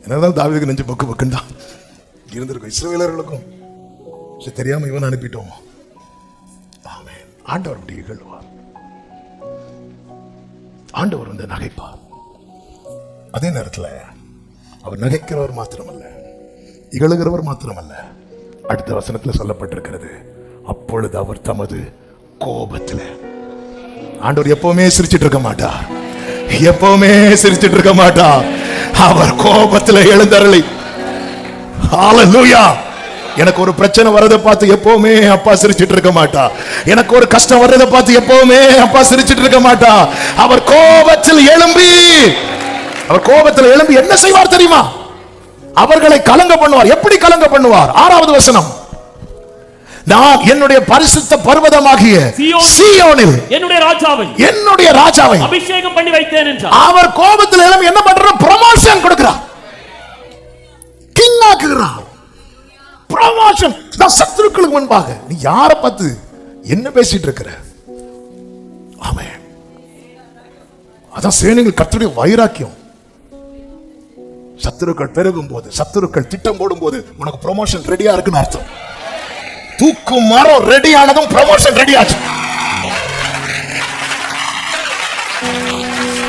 என்னதான் தாவீதுக்கு நெஞ்சு பக்கு பக்குன்னு தான் இருந்திருக்கும். இஸ்ரவேலர்களுக்கும் தெரியாம இவன் அனுப்பிட்டோம். ஆமென். ஆண்டவர் அப்படி இகழ்வார், ஆண்டவர் வந்து நகைப்பார். அதே நேரத்தில் அவர் நகைக்கிறவர் மாத்திரமல்ல, இகழுகிறவர் மாத்திரமல்ல. அடுத்த வசனத்தில் சொல்லப்பட்டிருக்கிறது, அப்பொழுது அவர் தமது கோபத்தில், ஆண்டவர் எப்பவுமே சிரிச்சிட்டு இருக்க மாட்டார், எப்பவுமே சிரிச்சிட்டு இருக்க மாட்டார். அவர் கோபத்தில் எழுந்தருளி, ஹல்லேலூயா. எனக்கு ஒரு பிரச்சனை வரதை பார்த்து எப்பவுமே அப்பா சிரிச்சிட்டு இருக்க மாட்டா. எனக்கு ஒரு கஷ்டம் வர்றதை பார்த்து எப்பவுமே அப்பா சிரிச்சிட்டு இருக்க மாட்டா. அவர் கோபத்தில் எழும்பி, அவர் கோபத்தில் எழும்பி என்ன செய்வார் தெரியுமா? அவர்களை கலங்க பண்ணுவார். எப்படி கலங்க பண்ணுவார்? 6வது வசனம், நான் என்னுடைய பரிசுத்த பர்வதமாகிய சீயோனில் என்னுடைய ராஜாவை அபிஷேகம் பண்ணி வைத்தேன் என்றார். அவர் கோபத்தில் எழும்பி என்ன பண்றார்? ப்ரமோஷன் கொடுக்கிறார், கிங் ஆக்குகிறார். ப்ரமோஷன் தான் சத்துருக்களுக்கு முன்பாக. நீ யாரை பார்த்து என்ன பேசிட்டு இருக்கிற? ஆமென். அதான் சேனைகள் கர்த்தருடைய வைராக்கியம். சத்துருக்கள் பெருகும் போது, சத்துருக்கள் திட்டம் போடும் போது உனக்கு ப்ரமோஷன் ரெடியா இருக்குன்னு அர்த்தம். தூக்கு மரம் ரெடி ஆனதும் ப்ரமோஷன் ரெடி ஆச்சு.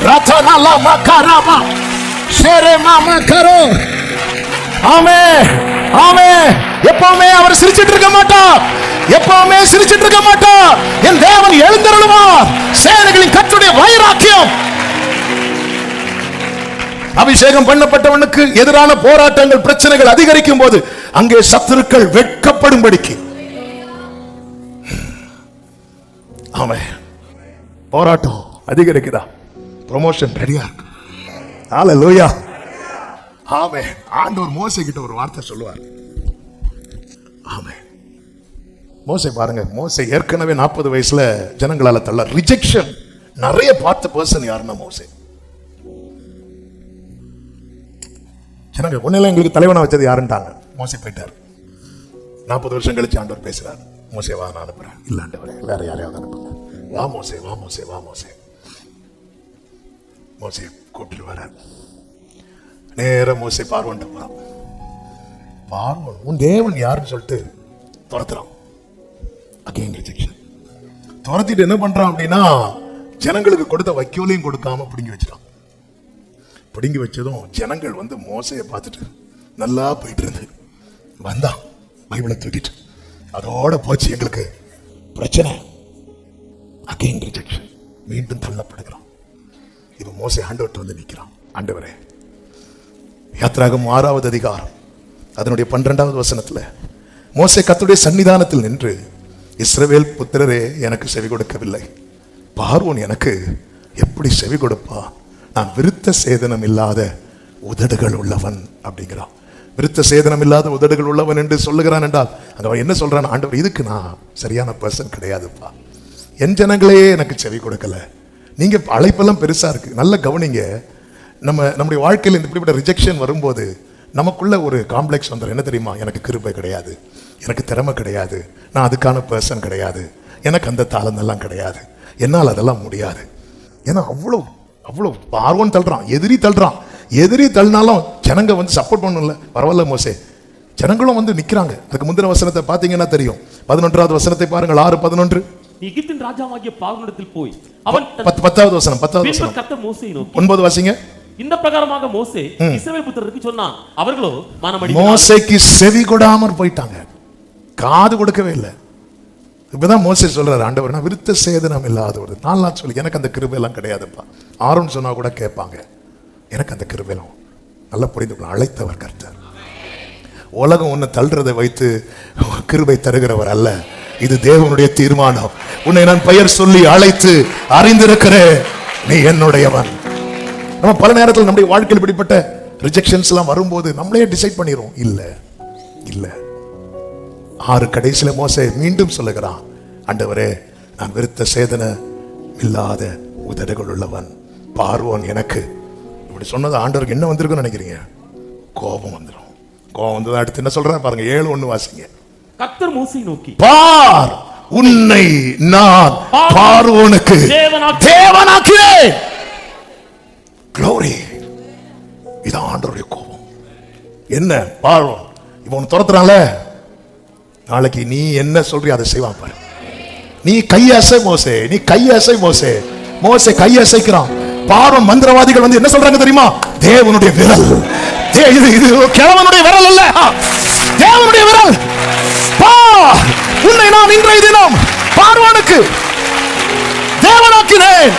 ரத்தனலா மகரமா ஷேரேமா மகரோ. ஆமென், ஆமென். எப்பவுமே அவர் சிரிச்சிட்டு இருக்க மாட்டார், எப்பவுமே சிரிச்சிட்டு இருக்க மாட்டார். என் தேவன் எழுந்தருளுவார். சேனைகளின் கர்த்தருடைய வைராக்கியம். அபிஷேகம் பண்ணப்பட்டவனுக்கு எதிரான போராட்டங்கள், பிரச்சனைகள் அதிகரிக்கும் போது அங்கே சத்துருக்கள் வெட்கப்படும்படிக்கு, ஆமென், போராட்டம் அதிகரிக்குதா, ப்ரமோஷன் ரெடியா இருக்கு. ஹல்லேலூயா. ஆமென். ஆண்டவர் மோசே கிட்ட ஒரு வார்த்தை சொல்லுவார். ஆமென். மோசே பாருங்க, மோசே ஏற்கனவே 40 வயசுல ஜனங்களால தள்ள ரிஜெக்ஷன் நிறைய பார்த்த பர்சன் யாருன்னா மோசே. ஜனங்க ஒன்னெல்லாம் எங்களுக்கு தலைவனா வச்சது யாருன்ட்டாங்க. மோசே போயிட்டார். 40 வருஷம் கழிச்சு ஆண்டவர் பேசுறார், மோசே வா நான் அனுப்புறேன். இல்ல ஆண்டவரே, வேற யாரையாவது அனுப்புங்க. வா மோசே, வா மோசே, வா மோசே. மோசே கூப்பிட்டு வர நேர மோசே பார்வோன்ட்ட போறான். பார்வோன் உன் தேவன் யாருன்னு சொல்லிட்டு துரத்துறான். Again rejection. துரத்திட்டு என்ன பண்றான் அப்படின்னா, ஜனங்களுக்கு கொடுத்த வைக்கோலையும் கொடுக்காம பிடுங்கி வச்சிட்டான். பிடுங்கி வச்சதும் ஜனங்கள் வந்து மோசையை பார்த்துட்டு நல்லா போயிட்டு இருந்து வந்தான், பைபிளை தூக்கிட்டு. அதோட போச்சு எங்களுக்கு பிரச்சனை. Again rejection. மீண்டும் தள்ளப்படுகிறான். இப்ப மோசே ஆண்டவர்கிட்ட வந்து நிற்கிறான். ஆண்டவரே, யாத்திராகமம் 6வது அதிகாரம் அதனுடைய 12வது வசனத்துல மோசே கர்த்தருடைய சன்னிதானத்தில் நின்று, இஸ்ரவேல் புத்திரரே எனக்கு செவி கொடுக்கவில்லை, பார்வோன் எனக்கு எப்படி செவி கொடுப்பா? நான் விருத்த சேதனம் இல்லாத உதடுகள் உள்ளவன் அப்படிங்கிறான். விருத்த சேதனம் இல்லாத உதடுகள் உள்ளவன் என்று சொல்லுகிறான் என்றால் அங்க அவன் என்ன சொல்றான்? ஆண்டவர், இதுக்கு நான் சரியான பர்சன் கிடையாதுப்பா. என் ஜனங்களே எனக்கு செவி கொடுக்கல. நீங்க அழைப்பெல்லாம் பெருசா இருக்கு, நல்ல கவனிங்க. நம்முடைய வாழ்க்கையில் இந்த இப்படிப்பட்ட ரிஜெக்ஷன் வரும்போது நமக்குள்ள ஒரு காம்ப்ளெக்ஸ் வந்துடும். என்ன தெரியுமா? எனக்கு கிருபை கிடையாது, எனக்கு திறமை கிடையாது, நான் அதுக்கான பர்சன் கிடையாது, எனக்கு அந்த தாளந்தெல்லாம் கிடையாது, என்னால் அதெல்லாம் முடியாது. ஏன்னா அவ்வளோ அவ்வளோ பார்வோன் தள்ளுறான், எதிரி தள்ளுறான். எதிரி தள்ளினாலும் ஜனங்க வந்து சப்போர்ட் பண்ணல. பரவாயில்ல மோசே, ஜனங்களும் வந்து நிக்கிறாங்க. அதுக்கு முந்தின வசனத்தை பார்த்தீங்கன்னா தெரியும். 11வது வசனத்தை பாருங்கள். 6:11. எகிப்தின் ராஜாவாகிய பார்வோனிடத்தில் போய் அவன் 10வது வசனம் 10வது வசனம் கர்த்தர் மோசேயை நோக்கி 9 வாசிங்க. இந்த பிரகாரமாக மோசே இஸ்ரவேல் புத்திரருக்கு சொன்னான், அவர்களோ மனமடி மோசேக்கு செவி கொடாமற் போயிட்டாங்க, காது கொடுக்கவே இல்லை. இப்பதான் மோசே சொல்றாரு, ஆண்டவர் நான் விருத்த சேதனம் இல்லாத ஒரு நாள் சொல்லி எனக்கு அந்த கிருபையெல்லாம் கிடையாதுப்பா. ஆரோன் சொன்னா கூட கேட்பாங்க, எனக்கு அந்த கிருபையெல்லாம் நல்லா புரிந்து அழைத்தவர் கர்த்தர். உலகம் ஒன்னு தள்ளுறதை வைத்து கிருபை தருகிறவர் அல்ல, இது தேவனுடைய தீர்மானம். உன்னை நான் பெயர் சொல்லி அழைத்து அறிந்திருக்கிறேன், நீ என்னுடையவன். நம்ம பல நேரத்தில் நம்முடைய வாழ்க்கையில் இப்படிப்பட்ட ரிஜெக்ஷன்ஸ் எல்லாம் வரும்போது நம்மளே டிசைட் பண்ணிடுவோம், இல்ல இல்ல. 6 கடைசியில மோசே மீண்டும் சொல்லுகிறான், ஆண்டவரே நான் விருத்த சேதன இல்லாத உதடுகள் உள்ளவன், பார்வோன் எனக்கு. இப்படி சொன்னது ஆண்டவருக்கு என்ன வந்திருக்குன்னு நினைக்கிறீங்க? கோபம் வந்துடும். கோபம் வந்தது அடுத்து என்ன சொல்றேன் பாருங்க, 7:1 வாசிங்க. கர்த்தர் மோசேயை நோக்கி, பார், உன்னை நான் பார்வோனுக்கு தேவனாக்கிறேன். Glory. இது ஆண்டவருடைய கோபம். என்ன பார்வோன் இவன் துரத்துறான்ல, நாளைக்கு நீ என்ன சொல்றிய அதை செய்வான் பாரு. நீ கையசை மோசே, நீ கையசை மோசே. மோசே கையசைக்கிறான். பார்வோன் மந்திரவாதிகள் வந்து என்ன சொல்றாங்க தெரியுமா? தேவனுடைய விரல். இது கிழவனுடைய விரல் அல்ல, தேவனுடைய விரல். பார், உன்னை நான் இன்றைய தினம் பார்வோனுக்கு தேவனாக்கினேன்.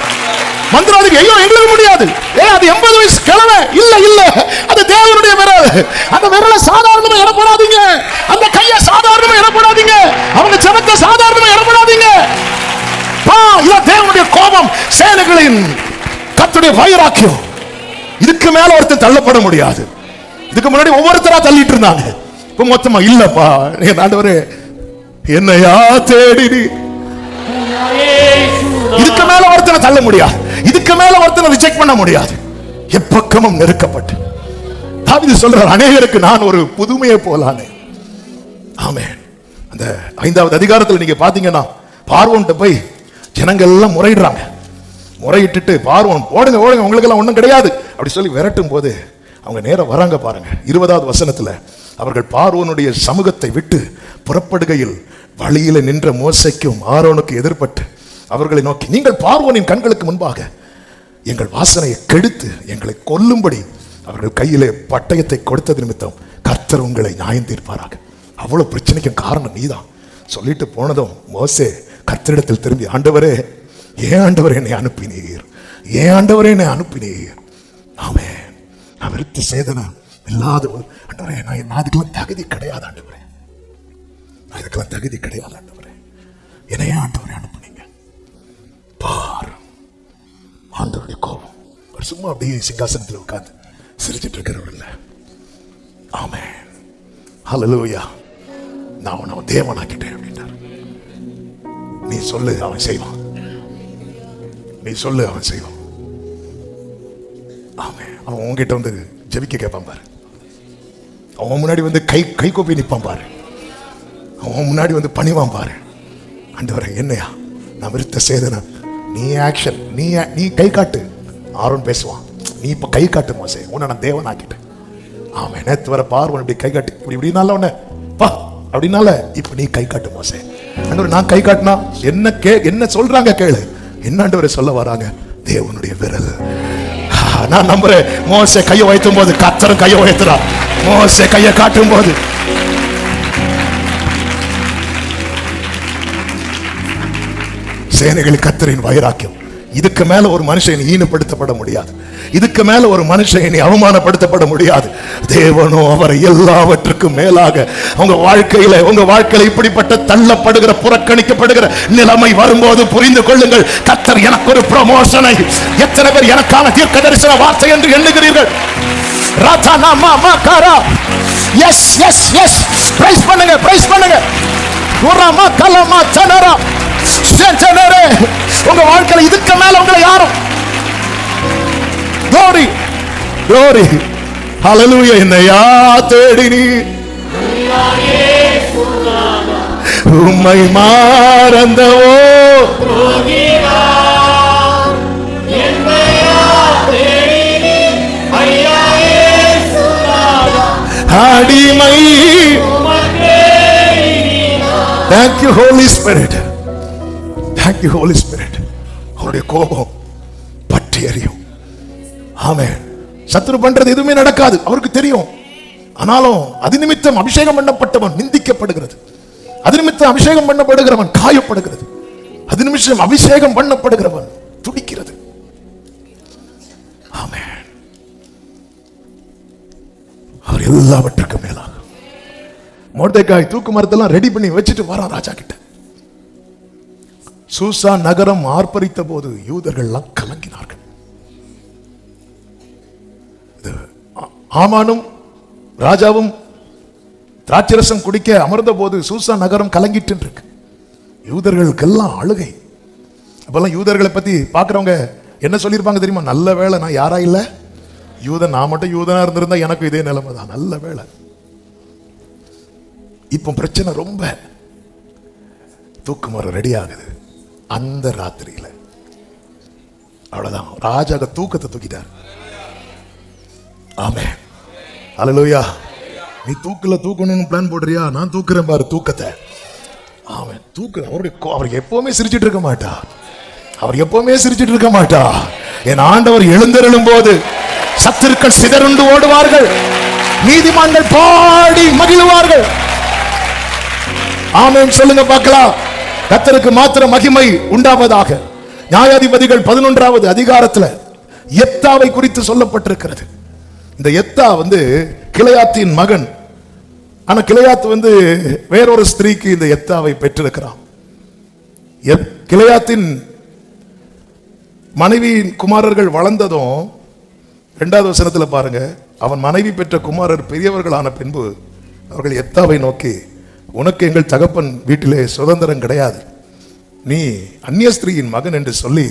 மந்திரவாதிகள் ஐயோ எங்களுக்கு முடியாது, அது 80 வயசு கிழமை. இல்ல இல்ல, அது தேவனுடைய விரல். அந்த விரலை சாதாரணமா இடப்படாதீங்க, அந்த கையை சாதாரணமா இடப்படாதீங்க, அவங்க ஜனத்தை சாதாரணமா இடப்படாதீங்க. இதான் தேவனுடைய கோபம், சேனைகளின் கர்த்தருடைய வைராக்கியம். இதுக்கு மேல ஒருத்தர் தள்ளப்பட முடியாது. இதுக்கு முன்னாடி ஒவ்வொருத்தரா தள்ளிட்டு இருந்தாங்க, இப்ப மொத்தமா இல்லப்பா. ஆண்டவரே என்னையா தேடி, இதுக்கு மேல ஒருத்தனை தள்ள முடியாது, இதுக்கு மேல ஒருத்தனை ரிஜெக்ட் பண்ண முடியாது. எப்பக்கமும் நெருக்கப்பட்டு தாவீது சொல்றார், அநேகருக்கு நான் ஒரு புதுமையை போலானே. ஆமென். அந்த 5வது அதிகாரத்தில் நீங்க பாத்தீங்கன்னா பார்வோன்ட்ட போய் ஜனங்கள் எல்லாம் முறையிடுறாங்க. முறையிட்டு பார்வோன் ஓடுங்க ஓடுங்க, உங்களுக்கு எல்லாம் ஒண்ணும் கிடையாது அப்படி சொல்லி விரட்டும் போது அவங்க நேரம் வராங்க பாருங்க. 20வது வசனத்துல, அவர்கள் பார்வோனுடைய சமூகத்தை விட்டு புறப்படுகையில் வழியில நின்ற மோசேக்கும் ஆரோனுக்கு எதிர்பட்டு அவர்களை நோக்கி, நீங்கள் பார்வோனின் கண்களுக்கு முன்பாக எங்கள் வாசனையை கெடுத்து எங்களை கொல்லும்படி அவர்கள் கையிலே பட்டயத்தை கொடுத்தது நிமித்தம் கர்த்தர் உங்களை நியாயம் தீர்ப்பாராக. அவ்வளவு பிரச்சனைக்கும் காரணம் நீதான் சொல்லிட்டு போனதும் மோசே கர்த்தரிடத்தில் திரும்பி, ஆண்டவரே ஏன் ஆண்டவரே என்னை அனுப்பினீர், ஏன் ஆண்டவரே என்னை அனுப்பினீர். ஆமென். நான் விருத்த சேதனம் இல்லாத ஆண்டவரே, நான் அதுக்கெல்லாம் தகுதி கிடையாது ஆண்டவரே, நான் இதுக்கெல்லாம் தகுதி கிடையாது ஆண்டவரே, என்னையே ஆண்டவரே அனுப்புனீங்க. பார், ஆண்டவருடைய கோபம். சும்மா அப்படியே சிங்காசனத்தில் உட்கார்ந்து சிரிச்சிட்டு இருக்கிறவர் இல்ல. ஆமென். ஹல்லேலூயா. நான் அவனை தேவனாக்கிட்டேன் அப்படின்றார். நீ சொல்லு அவன் செய்வான், நீ சொல்லு அவன் செய்வான். ஆமென். அவன் உன்கிட்ட வந்து ஜெபிக்க கேட்பான் பாரு, அவன் முன்னாடி வந்து கை கோப்பி நிற்பான் பாரு, அவன் முன்னாடி வந்து பணிவான் பாரு. ஆண்டவரே என்னையா நான் விருத்த சேதனம், நீ ஆக்ஷன், நீ கை காட்டு. ஆரோன் பேசுவான், நீ இப்ப கை காட்டு மோசே, உன்னை நான் தேவன் ஆக்கிட்டேன். ஆமா, நேத்து வர பார்வன் இப்படி கை காட்டி இப்படினால உன்னை பா அப்படின்னால இப்ப நீ கை காட்டு மோசே. ஆண்டவரே நான் கை காட்டினா என்ன சொல்றாங்க கேளு. என்ன ஆண்டவரே சொல்ல வராங்க? தேவனுடைய விரல். நான் நம்புறேன், மோசே கையை வைத்தும் போது கர்த்தர் கையை வைத்துறா. மோசே கையை காட்டும் போது சேனைகளின் கர்த்தரின் வைராக்கியம். இதுக்கு மேல ஒரு மனுஷன் ஈனப்படுத்தப்பட முடியாது, இதுக்கு மேல ஒரு மனுஷன் அவமானப்படுத்தப்பட முடியாது. தேவனோ அவரை எல்லாவற்றுக்கும் மேலாக உங்க வாழ்க்கையில இப்படிப்பட்ட தள்ளப்படுகிற புறக்கணிக்கப்படுகிற நிலைமை வரும்போது புரிந்து கொள்ளுங்கள், கர்த்தர் எனக்கு ஒரு ப்ரமோஷனை, எத்தனை பேர் எனக்கான தீர்க்க தரிசன வார்த்தை என்று எண்ணுகிறீர்கள்? எஸ் எஸ் எஸ், பிரைஸ் பண்ணுங்க, பிரைஸ் பண்ணுங்க. உங்க வாழ்க்கையில இதுக்கு மேல உங்களை யாரும் glory glory hallelujah. என்னையா தேடினி உம்மை மறந்தவோ அடிமை. Thank you Holy Spirit, thank you Holy Spirit. அவருடைய கோபம் பற்றி எரியும். ஆமென். சத்துரு பண்றது எதுவுமே நடக்காது, அவருக்கு தெரியும். ஆனாலும் அது நிமித்தம் அபிஷேகம் பண்ணப்பட்டவன் நிந்திக்கப்படுகிறது, அது நிமித்தம் அபிஷேகம் பண்ணப்படுகிறவன் காயப்படுகிறது, அது நிமிஷம் அபிஷேகம் பண்ணப்படுகிறவன் துடிக்கிறது. ஆமென். அவர் எல்லாவற்றுக்கும் மேலாக மொர்தெகாய் தூக்கு மரத்தெல்லாம் ரெடி பண்ணி வச்சுட்டு வரான் ராஜா கிட்ட. சூசா நகரம் ஆர்ப்பரித்த போது யூதர்கள் எல்லாம் கலங்கினார்கள். ஆமானும் ராஜாவும் திராட்சரசம் குடிக்க அமர்ந்த போது சூசா நகரம் கலங்கிட்டு இருக்கு. யூதர்களுக்கெல்லாம் அழுகை. அப்பெல்லாம் யூதர்களை பத்தி பாக்குறவங்க என்ன சொல்லியிருப்பாங்க தெரியுமா? நல்ல வேளை நான் யாரா இல்ல யூதன், நான் மட்டும் யூதனா இருந்திருந்தா எனக்கு இதே நிலைமை தான். நல்ல வேளை. இப்போ பிரச்சனை ரொம்ப. தூக்கு மரம் ரெடி ஆகுது அந்த ராத்திரியில. அவ்வளவுதான், ராஜா தூக்கத்தை தூக்கிட்டார். ஆமே, அல்லேலூயா. நீ தூக்கணும்னு பிளான் போடுறியா? நான் தூக்குறேன் பாரு தூக்கத்தை. அவன் தூக்குறேன். அவர் எப்பவுமே சிரிச்சிட்டு இருக்க மாட்டா. அவர் எப்பவுமே சிரிச்சிட்டு இருக்க மாட்டா. என் ஆண்டவர் எழுந்தருளும் போது சத்துருக்கள் சிதறுண்டு ஓடுவார்கள், நீதிமான்கள் பாடி மகிழ்வார்கள். ஆமென் சொல்லுங்க பார்க்கலாம். கர்த்தருக்கு மாத்திர மகிமை உண்டாவதாக. நியாயாதிபதிகள் 11வது அதிகாரத்துல யெப்தாவை குறித்து சொல்லப்பட்டிருக்கிறது. இந்த யெப்தா கிளையாத்தின் மகன். ஆனா கிளையாத் வேறொரு ஸ்திரீக்கு இந்த யெப்தாவை பெற்றிருக்கிறான். கிளையாத்தின் மனைவியின் குமாரர்கள் வளர்ந்ததும் 2வது வசனத்துல பாருங்க, அவன் மனைவி பெற்ற குமாரர் பெரியவர்களான பின்பு அவர்கள் யெப்தாவை நோக்கி, உனக்கு எங்கள் தகப்பன் வீட்டிலே சுதந்திரம் கிடையாது, நீ அந்நிய ஸ்திரீயின் மகன் என்று சொல்லி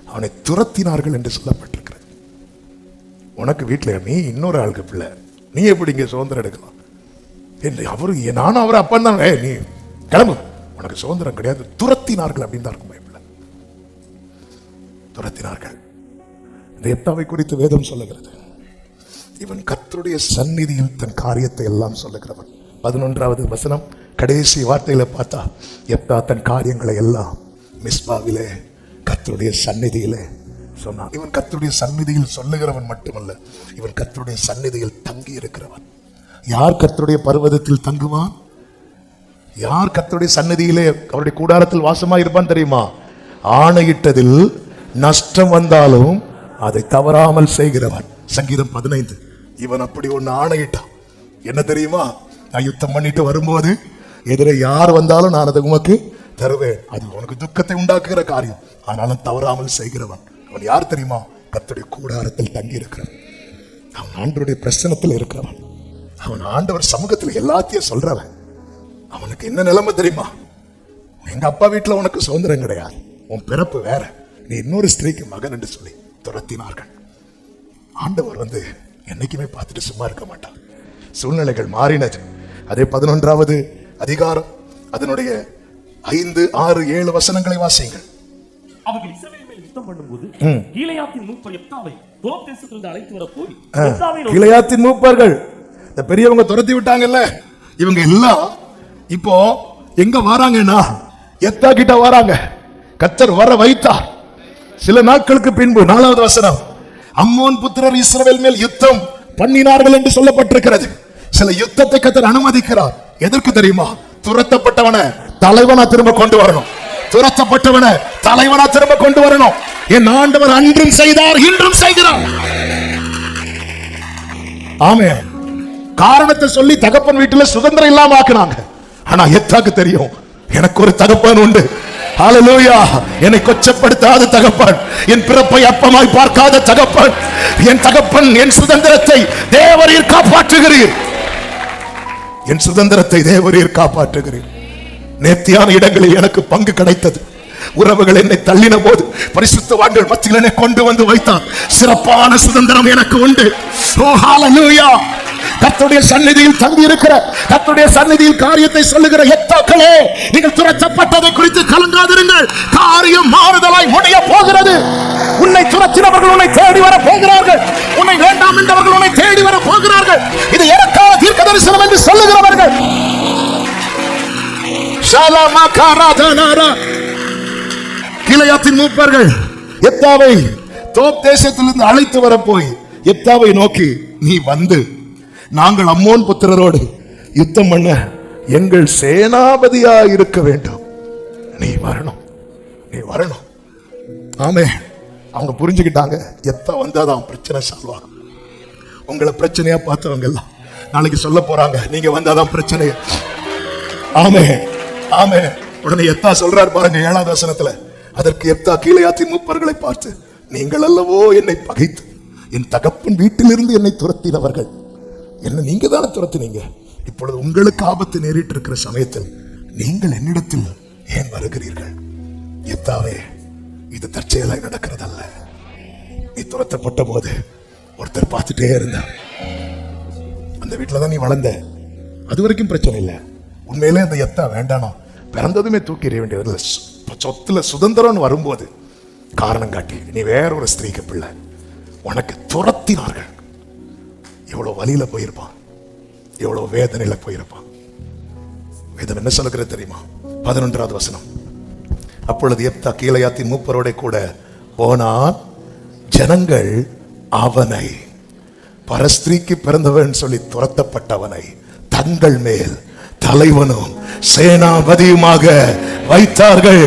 அவனை துரத்தினார்கள் என்று சொல்லப்பட்டிருக்கிறது. உனக்கு வீட்டில் நீ இன்னொரு ஆளுக்கு பிள்ளை, நீ எப்படி இங்கே சுதந்திரம் எடுக்கலாம் என்று அவரு, நானும் அவர் அப்பன் தான், நீ கிளம்பு, உனக்கு சுதந்திரம் கிடையாது, துரத்தினார்கள் அப்படின்னு தான் இருக்கும். துரத்தினார்கள். இந்த யெப்தாவை குறித்து வேதம் சொல்லுகிறது, இவன் கர்த்தருடைய சந்நிதியில் தன் காரியத்தை எல்லாம் சொல்லுகிறவன். 11வது வசனம் கடைசி வார்த்தையில பார்த்தா, யெப்தா தன் காரியங்களை எல்லாம் மிஸ்பாவிலே கர்த்தருடைய சந்நிதியிலே சொன்னான். இவன் கர்த்தருடைய சந்நிதியில் சொல்லுகிறவன் மட்டுமல்ல, இவன் கர்த்தருடைய சந்நிதியில் தங்கி இருக்கிறவன். யார் கர்த்தருடைய பர்வதத்தில் தங்குவான்? யார் கர்த்தருடைய சந்நிதியிலே அவருடைய கூடாரத்தில் வாசமாய் இருப்பான் தெரியுமா? ஆணையிட்டதில் நஷ்டம் வந்தாலும் அதை தவறாமல் செய்கிறவன். சங்கீதம் 15. இவன் அப்படி ஒன்னு ஆணையிட்டான். என்ன தெரியுமா? நான் யுத்தம் பண்ணிட்டு வரும்போது எதிரே யார் வந்தாலும் நான் அதை உமக்கு தருவேன். அது உனக்கு துக்கத்தை உண்டாக்குகிற காரியம், ஆனாலும் தவறாமல் செய்கிறவன். அவன் யார் தெரியுமா? கர்த்தருடைய கூடாரத்தில் தங்கி இருக்கிறவன். அவன் ஆண்டவருடைய பிரசன்னத்தில் இருக்கிறவன். அவன் ஆண்டவர் சமூகத்தில் எல்லாத்தையும் சொல்றவன். அவனுக்கு என்ன நிலைமை தெரியுமா? எங்க அப்பா வீட்டுல உனக்கு சுதந்திரம் கிடையாது, உன் பிறப்பு வேற, நீ இன்னொரு ஸ்திரீக்கு மகன் என்று சொல்லி துரத்தினார்கள். ஆண்டவர் என்னைக்குமே பார்த்துட்டு சும்மா இருக்க மாட்டான். சூழ்நிலைகள் மாறினது. அதே 11வது அதிகாரம் அதனுடைய 5, 6, 7 வசனங்களை வாசியுங்கள். அவர்கள் இஸ்ரவேல் மேல் யுத்தம் பண்ணும்போது கீலேயாத்தின் மூப்பர் யெப்தாவை தோப் தேசத்திலிருந்து அழைத்து வர போய், கீலேயாத்தின் மூப்பர்கள் இந்த பெரியவங்க துரத்தி விட்டாங்கல்ல, இவங்க எல்லாம் இப்போ எங்க வராங்கன்னா யெப்தா கிட்ட வராங்க. கர்த்தர் வர வைத்தார். சில நாட்களுக்கு பின்பு 4வது வசனம், அம்மோன் புத்திரர் இஸ்ரவேல் மேல் யுத்தம் பண்ணினார்கள் என்று சொல்லப்பட்டிருக்கிறது. சில யுத்தத்தை கர்த்தர் அனுமதிக்கிறார். எதற்கு தெரியுமா? துரத்தப்பட்டவனை தலைவனா திரும்ப கொண்டு வரணும். துரத்தப்பட்டவனை தலைவனா திரும்ப கொண்டு வரணும். என் ஆண்டவர் அன்றும் செய்தார், இன்றும் செய்கிறார். ஆமே. காரணத்தை சொல்லி தகப்பன் வீட்டுல சுதந்திரம் இல்லாம ஆக்குனாங்க. ஆனா யெப்தாக்கு தெரியும், எனக்கு ஒரு தகப்பன் உண்டு. ஹல்லேலூயா. என்னை கொச்சப்படுத்தாத தகப்பன், என் பிறப்பை அப்பமாய் பார்க்காத தகப்பன், என் தகப்பன் என் சுதந்திரத்தை தேவரீர் காப்பாற்றுகிறீர். என் சுதந்திரத்தை தேவரீர் காப்பாற்றுகிறீர். நேர்த்தியான இடங்களில் எனக்கு பங்கு கிடைத்தது. உறவுகள் என்னை தள்ளின போது பரிசுத்தவான்கள் மத்தியில் என்னை கொண்டு வந்து வைத்தார். சிறப்பான சுதந்திரம் எனக்கு உண்டு. ஓ ஹல்லேலூயா. கர்த்தருடைய சந்நிதியில் தங்கி இருக்கிற, கர்த்தருடைய சந்நிதியில் காரியத்தை சொல்லுகிற யெப்தாக்களே, நீங்கள் துரத்தப்பட்டதை குறித்து கலங்காதிருங்கள். காரியம் மாறுதலாய் முடிய போகிறது. உன்னை துரத்தினவர்கள் உன்னை தேடி வர போகிறார்கள். உன்னை வேண்டாம் என்றவர்கள் உன்னை தேடி வர போகிறார்கள். இது எனக்கான தீர்க்க தரிசனம் என்று சொல்லுகிறவர்கள். கீலேயாத்தின் மூப்பர்கள் யெப்தாவை தோப் தேசத்திலிருந்து அழைத்து வர போய் யெப்தாவை நோக்கி, நீ நாங்கள் அம்மோன் புத்திரரோடு யுத்தம் பண்ண எங்கள் சேனாபதியா இருக்க வேண்டும். நீ வரணும், நீ வரணும். ஆமே. அவங்க புரிஞ்சுக்கிட்டாங்க, யெப்தா வந்தாதான் பிரச்சனை சால்வ் ஆகும். உங்களை பிரச்சனையா பார்த்தவங்க எல்லாம் நாளைக்கு சொல்ல போறாங்க, நீங்க வந்தாதான் பிரச்சனை. ஆமே, ஆமே. உடனே யெப்தா சொல்றார் பாருங்க 7வது வசனத்துல, அதற்கு யெப்தா கீலேயாத்தின் மூப்பர்களை பார்த்து, நீங்கள் அல்லவோ என்னை பகைத்து என் தகப்பன் வீட்டிலிருந்து என்னை துரத்தினவர்கள், என்ன நீங்க தானே துரத்துனீங்க, இப்பொழுது உங்களுக்கு ஆபத்து நேரிட்டு இருக்கிற சமயத்தில் நீங்கள் என்னிடத்தில் ஏன் வருகிறீர்கள்? எத்தாவே, இது தற்செயலாய் நடக்கிறதல்ல. நீ துரத்தப்பட்ட போது ஒருத்தர் பார்த்துட்டே இருந்தார். அந்த வீட்டுல தான் நீ வளர்ந்த, அது வரைக்கும் பிரச்சனை இல்லை. உண்மையிலே அந்த எத்தா வேண்டானோ, பிறந்ததுமே தூக்கி எறிய வேண்டியது. சொத்துல சுதந்திரம்னு வரும்போது காரணம் காட்டி நீ வேற ஒரு ஸ்திரீக்கு பிள்ளை, உனக்கு துரத்தினார்கள். எவ்வளவு வலியில போயிருப்பான், எவ்வளவு வேதனையில போயிருப்பான். வேதம் என்ன சொல்லுகிறது தெரியுமா? 11வது வசனம். அப்பொழுது எப்தா கீலேயாத்தின் மூப்பரோட கூட போனான். ஜனங்கள் அவனை, பரஸ்திரீக்கு பிறந்தவன் சொல்லி துரத்தப்பட்டவனை, தங்கள் மேல் தலைவனும் சேனாபதியுமாக வைத்தார்கள்.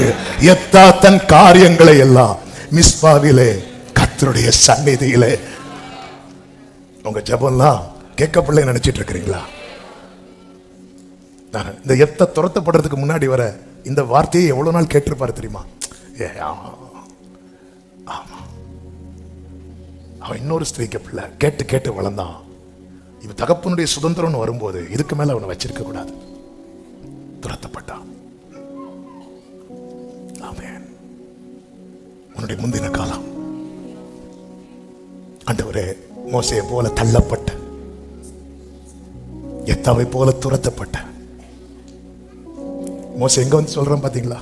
எப்தா தன் காரியங்களை எல்லாம் மிஸ்பாவிலே கர்த்தருடைய சந்நிதியிலே. உங்க ஜெபம்லாம் கேட்கப்படலை நினைச்சிட்டு இருக்கிறீங்களா? இந்த எப்தா துரத்தப்படுறதுக்கு முன்னாடி வர இந்த வார்த்தையை எவ்வளவு நாள் கேட்டிருப்பாரு தெரியுமா? ஆமா, அவன் இன்னொரு ஸ்திரீக்கு பிள்ளை, கேட்டு கேட்டு வளர்ந்தான். இவன் தகப்பனுடைய சுதந்திரம்னு வரும்போது இதுக்கு மேல அவனை வச்சிருக்க கூடாது, துரத்தப்பட்டான். ஆமென். உன்னுடைய முந்தின காலம் ஆண்டவரே, மோசையை போல தள்ளப்பட்ட, எத்தாவை போல துரத்தப்பட்ட மோசே எங்க வந்து சொல்றான் பாத்தீங்களா?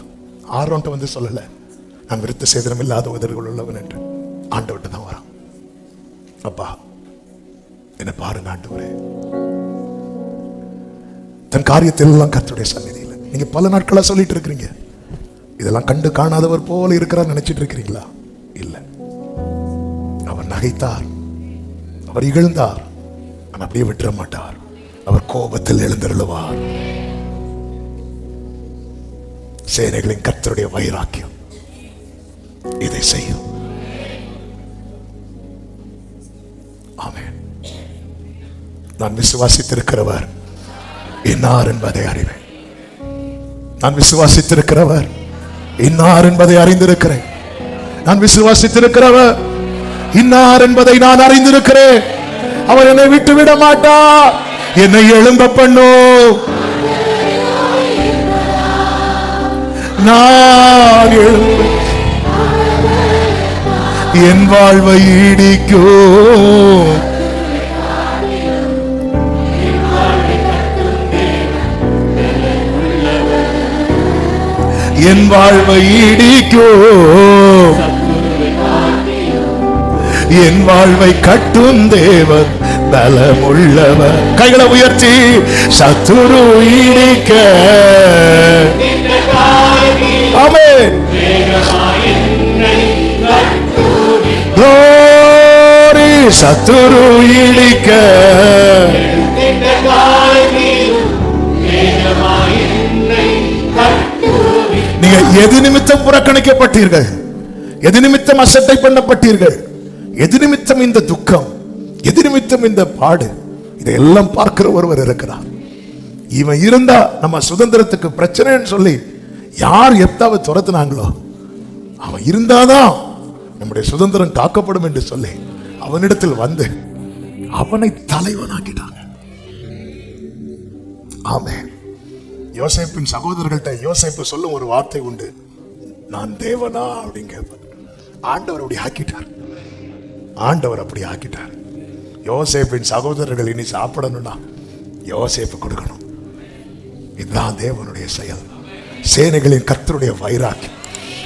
ஆரோன்ட்ட வந்து சொல்லல, நான் விருத்த சேதனம் இல்லாத உதடுகள் உள்ளவன் என்று. ஆண்டவர்கிட்ட தான் வரான். அப்பா என்ன பாருங்க ஆண்டவரே. தன் காரியத்தில் எல்லாம் கர்த்தருடைய சந்நிதியில் நீங்க பல நாட்களா சொல்லிட்டு இருக்கிறீங்க. இதெல்லாம் கண்டு காணாதவர் போல இருக்கிறார் நினைச்சிட்டு இருக்கிறீங்களா? இல்ல. அவர் நகைத்தார், அவர் இகழ்ந்தார், அவர் அப்படியே விட்டுற மாட்டார். அவர் கோபத்தில் எழுந்தருளுவார். சேனைகளின் கர்த்தருடைய வைராக்கியம் இதை செய்யும். ஆமென். நான் விசுவாசித்திருக்கிறவர் இன்னார் என்பதை அறிவேன். நான் விசுவாசித்திருக்கிறவர் இன்னார் என்பதை அறிந்திருக்கிறேன். நான் விசுவாசித்திருக்கிறவர் இன்னார் என்பதை நான் அறிந்திருக்கிறேன். அவர் என்னை விட்டு விட மாட்டார். என்னை எழும்ப பண்ணும். நான் எழும்ப என் வாழ்வை ஈடிக்கும். என் வாழ்வை ஈடிக்கும். என் வாழ்வை கட்டும் தேவன் பலமுள்ளவர். கைகளை உயர்த்தி சத்துரு ஈடிக்க. ஆமென். glory. சத்துரு ஈடிக்க. நீங்க எது நிமித்தம் புறக்கணிக்கப்பட்டீர்கள், எது நிமித்தம் அசட்டை பண்ணப்பட்டீர்கள், எது நிமித்தம் இந்த துக்கம், எது நிமித்தம் இந்த பாடு, இதையெல்லாம் பார்க்கிற ஒருவர் இருக்கிறார். இவன் இருந்தா நம்ம சுதந்திரத்துக்கு பிரச்சனைன்னு சொல்லி யார் எப்தாவை துரத்துனாங்களோ, அவன் இருந்தாதான் நம்முடைய சுதந்திரம் காக்கப்படும் என்று சொல்லி அவனிடத்தில் வந்து அவனை தலைவனாக்கிட்டாங்க. ஆமென். யோசேப்பின் சகோதரர்கள்ட்ட யோசேப்பு சொல்லும் ஒரு வார்த்தை உண்டு, நான் தேவனா அப்படின்னு கேட்பார். ஆண்டவர் அப்படி ஆக்கிட்டார். ஆண்டவர் அப்படி ஆக்கிட்டார். யோசேப்பின் சகோதரர்கள் இனி சாப்பிடணும்னா யோசேப்பு கொடுக்கணும். இதுதான் தேவனுடைய செயல். சேனைகளின் கர்த்தருடைய வைராக்கியம்.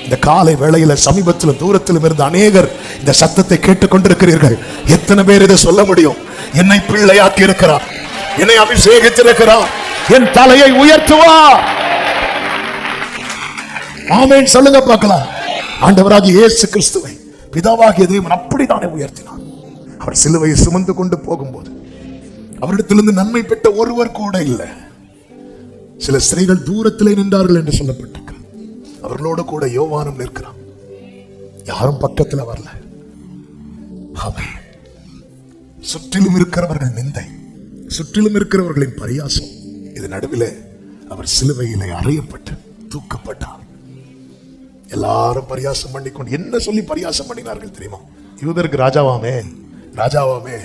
இந்த காலை வேளையில சமீபத்திலும் தூரத்திலும் இருந்து அநேகர் இந்த சத்தத்தை கேட்டுக் கொண்டிருக்கிறீர்கள். எத்தனை பேர் இதை சொல்ல முடியும்? என்னை பிள்ளையாக்கி இருக்கிறார், என்னை அபிஷேகித்திருக்கிறார், என் தலையை உயர்த்துவார். ஆமென் சொல்லுங்க பார்க்கலாம். ஆண்டவராகிய இயேசு கிறிஸ்துவை பிதாவாகிய தேவன் அப்படித்தானே உயர்த்தினார். அவர் சிலுவையை சுமந்து கொண்டு போகும்போது அவரிடத்திலிருந்து நன்மை பெற்ற ஒருவர் கூட இல்லை. சில ஸ்திரீகள் தூரத்திலே நின்றார்கள் என்று சொல்லப்பட்டிருக்கிறது. அவர்களோடு கூட யோவானும் நிற்கிறான். யாரும் பக்கத்தில் வரல. ஆமென். சுற்றிலும் இருக்கிறவர்கள் நிந்தை, சுற்றிலும் இருக்கிறவர்களின் பரியாசம். இது நடுவில் அவர் சிலுவையிலே அறையப்பட்டு தூக்கப்பட்டார். எல்லாரும் பரியாசம் பண்ணிக்கொண்டு என்ன சொல்லி பரியாசம் பண்ணினார்கள் தெரியுமா? யூதருக்கு ராஜாவாமே, ராஜாவாமே.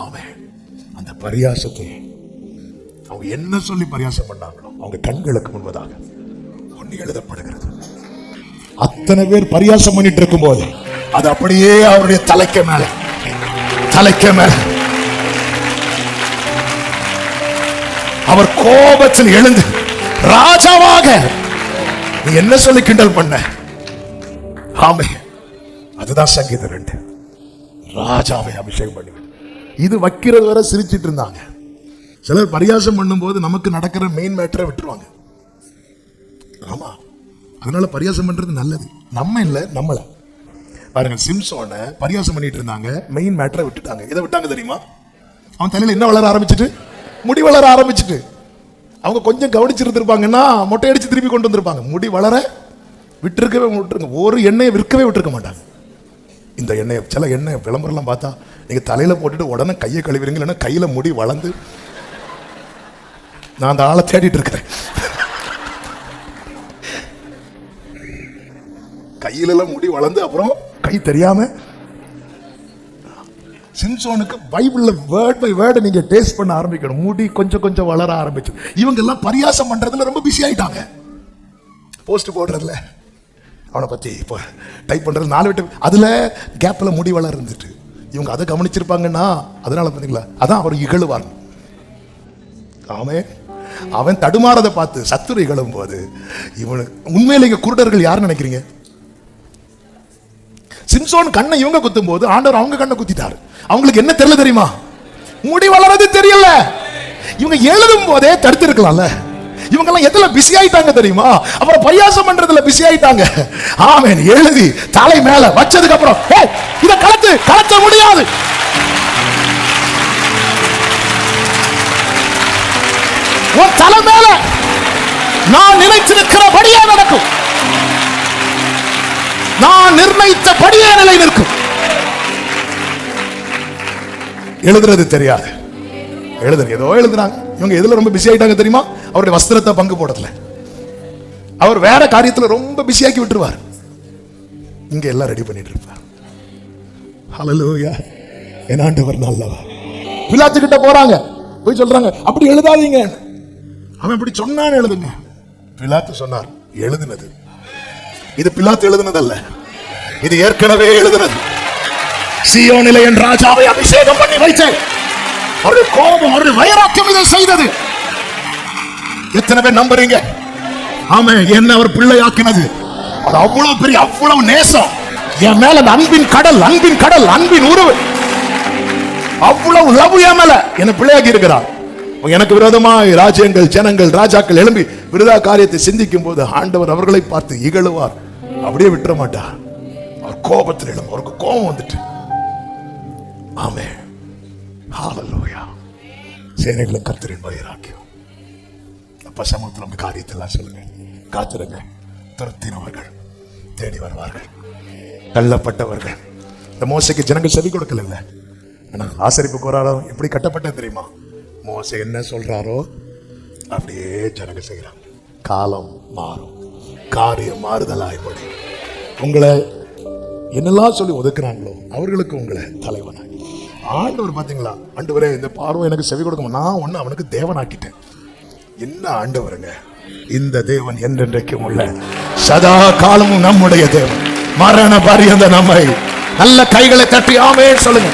ஆமென். அந்த பரியாசத்தை அவங்க என்ன சொல்லி பரியாசம் பண்ணாங்களோ அவங்க கண்களுக்கு முன்பதாக ஒண்ணு எழுதப்படுகிறது. அத்தனை பேர் பரியாசம் பண்ணிட்டு இருக்கும் போது அது அப்படியே அவருடைய தலைக்கு மேல அவர் கோபத்தில் எழுந்து ராஜாவாக நீ என்ன சொல்லி கிண்டல் பண்ண? ஆமே, அதுதான் சங்கீதம் 2. ராஜாவை அபிஷேகம் பண்ணி இது வைக்கிறது வரை சிரிச்சிட்டு இருந்தாங்க. சிலர் பரியாசம் பண்ணும்போது நமக்கு நடக்கிற மெயின் மேட்டரை விட்டுருவாங்க. ஆமா, அதனால பரியாசம் பண்றது நல்லது. நம்ம இல்ல, நம்மள பாருங்க. சிம்சோனை பரியாசம் பண்ணிட்டு இருந்தாங்க, மெயின் மேட்டரை விட்டுட்டாங்க. இதை விட்டாங்க தெரியுமா? அவன் தலையில என்ன வளர ஆரம்பிச்சுட்டு, முடி வளர ஆரம்பிச்சுட்டு. அவங்க கொஞ்சம் கவனிச்சிருந்திருப்பாங்கன்னா மொட்டை அடிச்சு திருப்பி கொண்டு வந்திருப்பாங்க. முடி வளர விட்டுருங்க. ஒரு எண்ணெயை விற்கவே விட்டுருக்க மாட்டாங்க. இந்த எண்ணெயை, சில எண்ணெய் விளம்பரம்லாம் பார்த்தா நீங்க தலையில போட்டுட்டு உடனே கையை கழுவிறீங்க, இல்லைன்னா கையில முடி வளர்ந்து. நான் அந்த ஆளை தேடிட்டு இருக்கிறேன். கையில முடி வளர்ந்து அப்புறம் கை தெரியாம. சிம்சோனுக்கு பைபிள்ல வேர்ட் பை வேர்ட் நீங்க டேஸ்ட் பண்ண ஆரம்பிக்கணும். முடி கொஞ்சம் கொஞ்சம் வளர ஆரம்பிச்சு. இவங்க எல்லாம் பரியாசம் பண்றதுல ரொம்ப பிஸி ஆயிட்டாங்க. போஸ்ட் போடுறதுல அவனை பத்தி இப்போ டைப் பண்றது 4 விட்டு அதுல கேப்ல முடி வளர இருந்துட்டு இவங்க அதை கவனிச்சிருப்பாங்கன்னா அதனால பாத்தீங்களா, அதான் அவர் இகழுவார். ஆமே, அவன் தடுமாறதை பார்த்து சத்துரு இகழும் போது இவனு உண்மையில இங்க குருடர்கள் யார் நினைக்கிறீங்க? சிம்சோன் கண்ணை இவங்க குத்தும் போது ஆண்டவர் அவங்க கண்ணை குத்திட்டாரு. அவங்களுக்கு என்ன தெரியல தெரியுமா? முடி வளரது தெரியல. இவங்க எழுதும் போதே தடுத்து இருக்கலாம்ல. இவங்க எல்லாம் எதுல பிஸி ஆயிட்டாங்க தெரியுமா? அப்புறம் பரியாசம் பண்றதுல பிஸி ஆயிட்டாங்க. ஆமென். எழுதி தலை மேல வச்சதுக்கு அப்புறம் இத கலத்த முடியாது. உன் தலை மேல நான் நினைச்சிருக்கிறபடியே நடக்கும். நான் நிர்ணயித்தபடியே நிலை நிற்கும். எழுதுறது தெரியாது. ஏதோ எழுதுறாங்க. இவங்க எதுல ரொம்ப பிஸி ஆயிட்டாங்க தெரியுமா? அவருடைய வஸ்திரத்தை பங்கு போடல. அவர் வேற காரியத்துல ரொம்ப பிஸியாக்கி விட்டுருவார். இங்க எல்லாம் ரெடி பண்ணிட்டு இருப்பார். ஹல்லேலூயா. என் ஆண்டவர் நல்லவர். பிலாத்து கிட்ட போறாங்க, போய் சொல்றாங்க அப்படி எழுதாதீங்க. அவன் இப்படி சொன்னான்னு எழுதுங்க. பிலாத்து சொன்னார், எழுதுனது இது பிலாத்து எழுதுனதல்ல, இது ஏற்கனவே எழுதுனது. சீயோனிலே என் ராஜாவை அபிஷேகம் பண்ணி வைத்தேன். அவருடைய கோபம், அவருடைய வைராக்கியம் இதை செய்தது. எத்தனை பேர் நம்புறீங்க? ஆமே, என்ன அவர் பிள்ளையாக்கினது. அது அவ்வளவு பெரிய, அவ்வளவு நேசம் என் மேல. அன்பின் கடல், அன்பின் உருவு, அவ்வளவு லவ் என் மேல என்ன பிள்ளையாக்கி இருக்கிறார். எனக்கு விரோதமாய் ராஜ்யங்கள், ஜனங்கள், ராஜாக்கள் எழும்பி விரோத காரியத்தை சிந்திக்கும் போது ஆண்டவர் அவர்களை பார்த்து இகழுவார். அப்படியே விட்டுற மாட்டார். அவர் கோபத்தில் எழும். அவருக்கு கோபம் வந்துட்டு. ஆமே, ஹல்லேலூயா. சேனைகளின் கர்த்தரின் வைராக்கியம். அப்ப சமூகத்தில் காரியத்தெல்லாம் சொல்லுங்க. காத்திருங்க. துரத்தினவர்கள் தேடி வருவார்கள். தள்ளப்பட்டவர்கள். இந்த மோசைக்கு ஜனங்கள் செவி கொடுக்கல. ஆனா ஆசரிப்பு கூறாரம் எப்படி கட்டப்பட்டது தெரியுமா? மோசை என்ன சொல்றாரோ அப்படியே ஜனங்க செய்யறாங்க. காலம் மாறும், காரியம் மாறுதலாய் முடியும். உங்களை என்னெல்லாம் சொல்லி ஒதுக்குறாங்களோ அவர்களுக்கு உங்களை தலைவனாய் ஆண்டவர். பாத்தீங்களா, ஆண்டவரே இந்த பார்வை எனக்கு செவி கொடுக்க, நான் ஒண்ணு அவனுக்கு தேவனாக்கிட்டேன். என்ன ஆண்டவருங்க, இந்த தேவன் என்றென்றைக்கும் உள்ள சதா காலமும் நம்முடைய தேவன். மரண பரியந்த நம்மை நல்ல கைகளை தட்டி ஆமென் சொல்லுங்க.